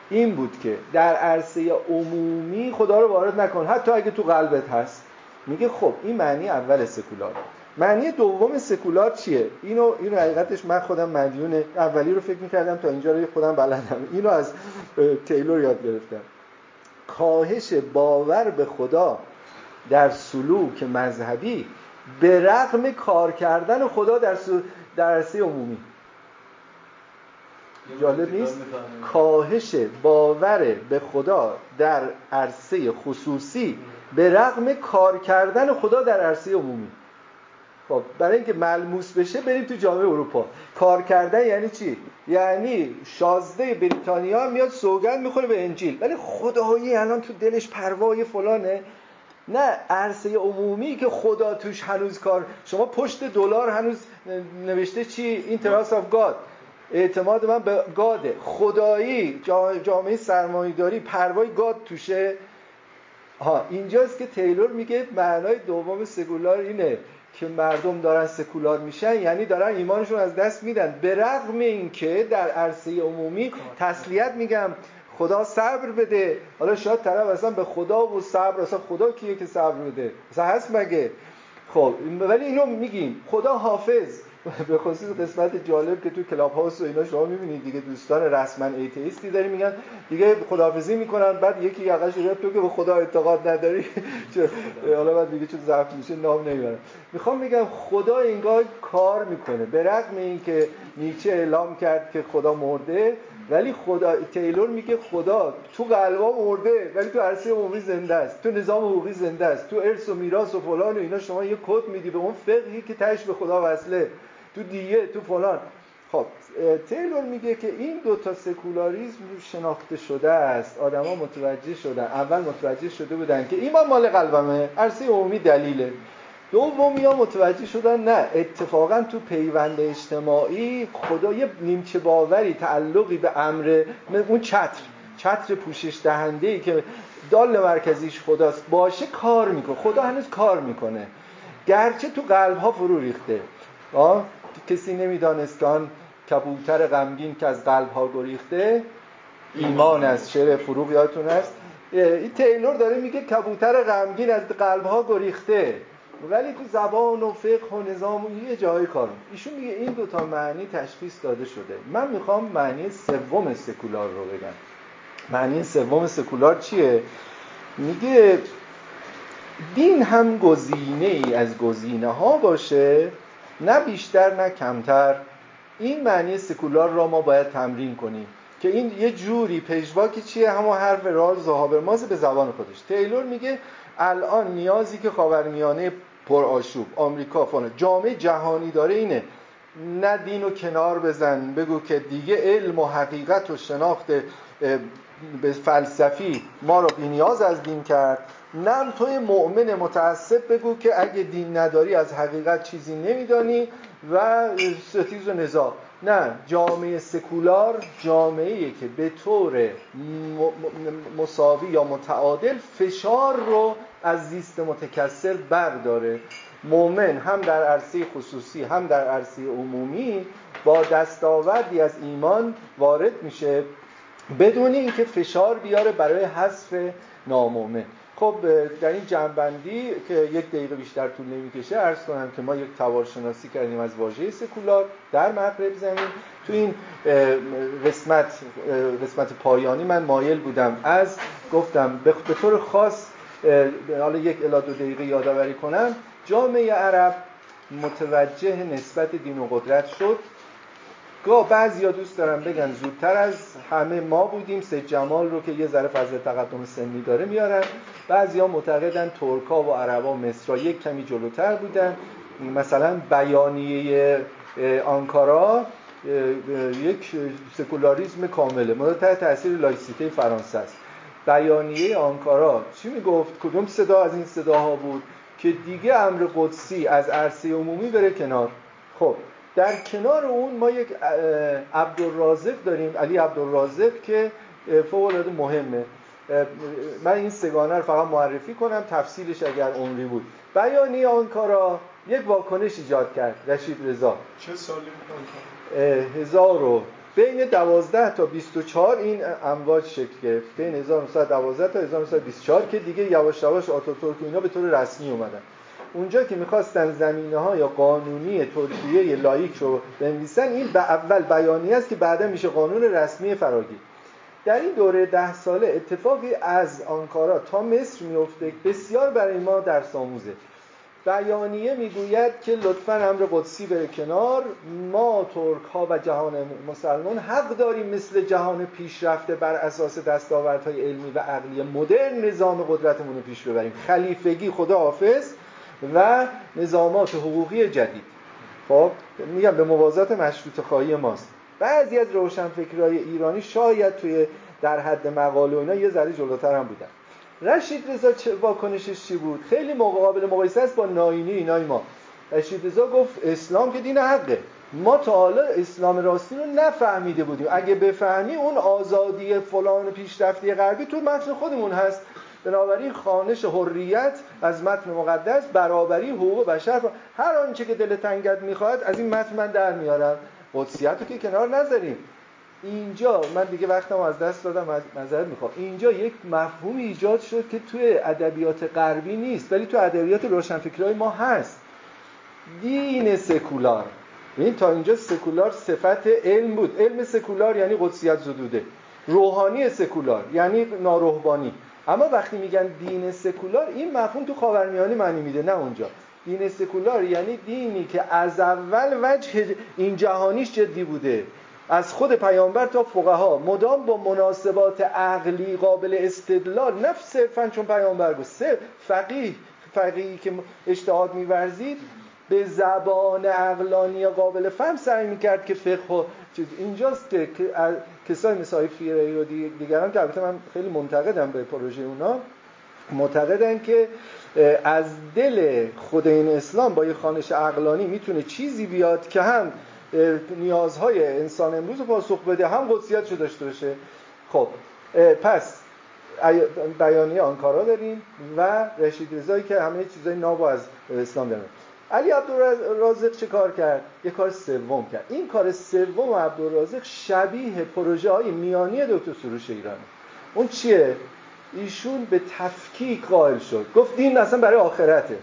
این بود که در عرصه عمومی خدا رو وارد نکن، حتی اگه تو قلبت هست. میگه خب این معنی اول سکولار. معنی دوم سکولار چیه؟ اینو حقیقتش من خودم مدیون اولی رو فکر می‌کردم، تا اینجا رو خودم بلدم. اینو از تیلور یاد گرفتم. کاهش باور به خدا در سلوک مذهبی به رغم کار کردن خدا در عرصه عمومی. جالب نیست؟ کاهش باور به خدا در عرصه خصوصی به رغم کار کردن خدا در عرصه عمومی. خب برای اینکه ملموس بشه بریم تو جامعه اروپا. کار کردن یعنی چی؟ یعنی شازده بریتانیا میاد سوگند میخوره به انجیل، ولی خدایی الان تو دلش پروای فلانه. نه، عرصه عمومی که خدا توش هنوز کار. شما پشت دلار هنوز نوشته چی؟ این تراس آف گاد، اعتماد من به گاده. خدایی جامعه سرمایه‌داری پروای گاد توشه. اینجاست که تیلور میگه معنای دوم سکولار اینه که مردم دارن سکولار میشن، یعنی دارن ایمانشون از دست میدن، به رغم اینکه در عرصه عمومی تسلیت میگم خدا صبر بده. حالا شاید طرف اصلا به خدا و صبر، اصلا خدا کیه که صبر بده؟ اصلا هست مگه؟ خب ولی اینو میگیم خدا حافظ. به خصوص قسمت جالب که تو کلاب هاوس و اینا شما میبینید دیگه، دوستان رسما ایتئیستی داری میگن دیگه خداحافظی میکنن، بعد یکی یقش گرفت تو که به خدا اعتقاد نداری حالا بعد دیگه چون ضعف میشه نام نمیبرم. میخوام بگم خدا انگار کار میکنه، به رغم اینکه نیچه اعلام کرد که خدا مرده، ولی خدا، تیلور میگه خدا تو قلبا مرده ولی تو عرصه عمومی زنده است، تو نظام حقوقی زنده است، تو ارث و میراث و فلان و اینا شما یه کد میدی به اون فقهی که تهش به خدا وصله، تو دیه، تو فلان. خب تیلور میگه که این دوتا سکولاریسم شناخته شده است، آدما متوجه شدن، اول متوجه شده بودن که ایمان مال قلبمه، عرصه عمومی دلیله. دومیا متوجه شدن نه، اتفاقا تو پیوند اجتماعی خدا یه نیمچه باوری، تعلقی به امر، اون چتر پوشش دهنده‌ای که دال مرکزیش خداست باشه کار میکنه. خدا هنوز کار میکنه گرچه تو قلب‌ها فرو ریخته. کسی نمیدانست آن کبوتر غمگین که از قلب‌ها گریخته ایمان است. شعر فروغ یادتون هست؟ این تیلور داره میگه کبوتر غمگین از قلب‌ها گریخته، ولی تو زبان و فقه و نظام و یه جایی کارم. ایشون میگه این دوتا معنی تشخیص داده شده. من میخوام معنی سوم سکولار رو بگم. معنی سوم سکولار چیه؟ میگه دین هم گزینه ای از گزینه ها باشه، نه بیشتر نه کمتر. این معنی سکولار را ما باید تمرین کنیم که این یه جوری پژواکی چیه، همون حرف راز و هابرماز به زبان خودش. تیلور میگه الان نیازی که خاورمیانه پرآشوب، آمریکا فلان، جامعه جهانی داره اینه، نه دینو کنار بزن بگو که دیگه علم و حقیقت و شناخت به فلسفی ما رو بی‌نیاز از دین کرد، نه توی مؤمن متعصب بگو که اگه دین نداری از حقیقت چیزی نمیدانی و ستیز و نزاع. نه، جامعه سکولار جامعه‌ایه که به طور مساوی یا متعادل فشار رو از زیست متکثر برداره. مؤمن هم در عرصه خصوصی هم در عرصه عمومی با دستاوردی از ایمان وارد میشه بدون اینکه فشار بیاره برای حذف نامؤمن. خب در این جمع‌بندی که 1 دقیقه بیشتر طول نمی‌کشه عرض کنم که ما یک توارشناسی کردیم از واژه سکولار در مغرب زمین. تو این قسمت پایانی من مایل بودم از گفتم به طور خاص حالا 1 الی 2 دقیقه یادآوری کنم. جامعه عرب متوجه نسبت دین و قدرت شد. بعضیا دوست دارن بگن زودتر از همه ما بودیم، سید جمال رو که یه ذره فضل تقدم سنی داره میارن. بعضیا معتقدن ترکا و عربا و مصرا یک کمی جلوتر بودن. مثلا بیانیه آنکارا یک سکولاریسم کامله مورد تحت تاثیر لایسیته فرانسه است. بیانیه آنکارا چی میگفت؟ کدوم صدا از این صداها بود که دیگه امر قدسی از عرصه عمومی بره کنار؟ خب در کنار اون ما یک عبدالرازق داریم، علی عبدالرازق که فوق‌العاده مهمه. من این سگانه رو فقط معرفی کنم، تفصیلش اگر عمری بود. بیانیه آنکارا یک واکنش ایجاد کرد. رشید رضا چه سالی بود؟ 1000 بین 12 تا 24 این امواج شکل گرفت، بین 1912 تا 1924 که دیگه یواش یواش آتاتورک و اینا به طور رسمی اومدن. اونجا که میخواستن زمینه‌های یا قانونی ترکیه لاییک رو بنویسن، این اول بیانیه است که بعدا میشه قانون رسمی فراگیر. در این دوره 10 ساله اتفاقی از آنکارا تا مصر میفته بسیار برای ما درس آموزه. بیانیه میگوید که لطفاً امر قدسی بره کنار، ما ترک ها و جهان مسلمان حق داریم مثل جهان پیشرفته بر اساس دستاوردهای علمی و عقلی مدرن نظام قدرتمون رو پیش ببریم، خلیفگی خداحافظ و نظامات حقوقی جدید. خب میگم به موازات مشروطه خواهی ماست. بعضی از روشنفکرای ایرانی شاید توی در حد مقاله و اینا یه ذره جلوتر هم بودن. رشید رضا چه واکنشش چی بود؟ خیلی قابل مقایسه است با ناینی اینای ما. رشید رضا گفت اسلام که دین حقه، ما تا حالا اسلام راستی رو نفهمیده بودیم، اگه بفهمی اون آزادی فلان پیشرفتی غربی تو متن خودمون هست. بنابراین خوانش حریت از متن مقدس، برابری حقوق بشر، هر آنچه که دل تنگت میخواد از این متن من در میارم. قدسیت رو که کنار نذاریم. اینجا من دیگه وقتم از دست دادم، معذرت میخوام. اینجا یک مفهومی ایجاد شد که توی ادبیات غربی نیست ولی توی ادبیات روشنفکرای ما هست. دین سکولار. ببین تا اینجا سکولار صفت علم بود. علم سکولار یعنی قدسیت زدوده. روحانی سکولار یعنی ناروحانی. اما وقتی میگن دین سکولار، این مفهوم تو خاورمیانه معنی میده، نه اونجا. دین سکولار یعنی دینی که از اول وجه این جهانیش جدی بوده، از خود پیامبر تا فقها مدام با مناسبات عقلی قابل استدلال، نه صرفاً چون پیامبر گفت. فقیهی که اجتهاد می‌ورزید به زبان عقلانی قابل فهم سعی می‌کرد که فقه و چیز. اینجاست که کسای مثل فیرایی و دیگران که البته من خیلی منتقدم به پروژه اونا، معتقدن که از دل خود این اسلام با یه خوانش عقلانی میتونه چیزی بیاد که هم نیازهای انسان امروز رو پاسخ بده، هم قدسیتشو داشته باشه. خب پس بیانیه آنکارا داریم و رشید رضایی که همه چیزای نابو از اسلام داره. علی عبدالرازق چه کار کرد؟ یه کار سوم کرد. این کار سوم عبدالرازق شبیه پروژه های میانی دکتر سروش ایرانی. اون چیه؟ ایشون به تفکیک قائل شد. گفت دین اصلا برای آخرته.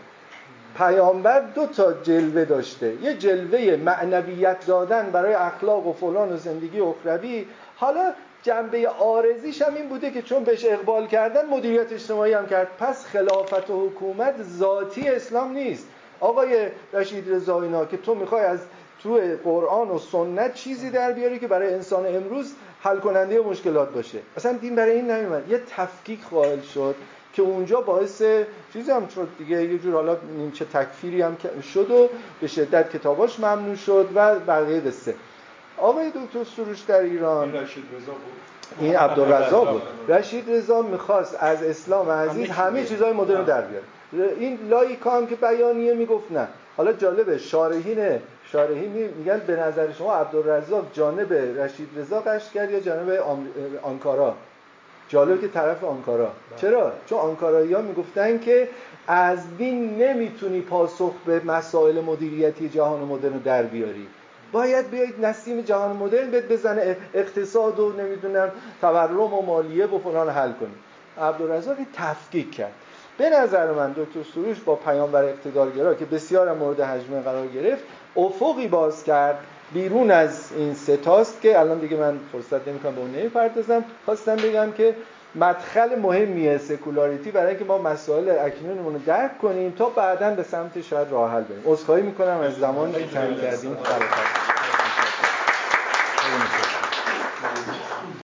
پیامبر 2 تا جلوه داشته، یه جلوه معنویت دادن برای اخلاق و فلان و زندگی اخروی. حالا جنبه عارضیش هم این بوده که چون بهش اقبال کردن مدیریت اجتماعی هم کرد. پس خلافت و حکومت ذاتی اسلام نیست. آقای رشید رضا اینا که تو میخوای از تو قرآن و سنت چیزی در بیاری که برای انسان امروز حل کننده مشکلات باشه، اصلا دین برای این نمیومد. یه تفکیک قائل شد که اونجا باعث چیزی هم شد دیگه، یه جور حالا نیمچه تکفیری هم شد و به شدت کتاباش ممنوع شد و بقیه قصه. آقای دکتر سروش در ایران، این رشید رضا بود، این عبدالرزاق بود. رشید رضا میخواست از اسلام عزیز همه چیزای مدرن در بیاره. این لایکا هم که بیانیه میگفت نه. حالا جالبه شارحین میگن به نظر شما عبدالرزاق جانب رشید رضا قش کرد یا جانب آنکارا؟ جالبه که طرف آنکارا. چرا؟ چون آنکارایی‌ها میگفتن که از دین نمیتونی پاسخ به مسائل مدیریتی جهان مدرن در بیاری. باید بیایید نسیم جهان مدرن بزنه، اقتصاد و نمیدونم تورم و مالیه و فلان حل کنی. عبدالرزاق تفکیک کرد. به نظر من دکتر سروش با پیامبر اقتدارگرا که بسیار مورد هجمه قرار گرفت، افقی باز کرد بیرون از این ستاست که الان دیگه من فرصت نمی‌کنم به اون نمی‌پردازم. خواستم بگم که مدخل مهمیه سکولاریتی برای اینکه ما مسائل اکنونمون رو درک کنیم تا بعداً به سمت شاید راه حل بریم. عذرخواهی می‌کنم از زمانی که تنگ کردیم.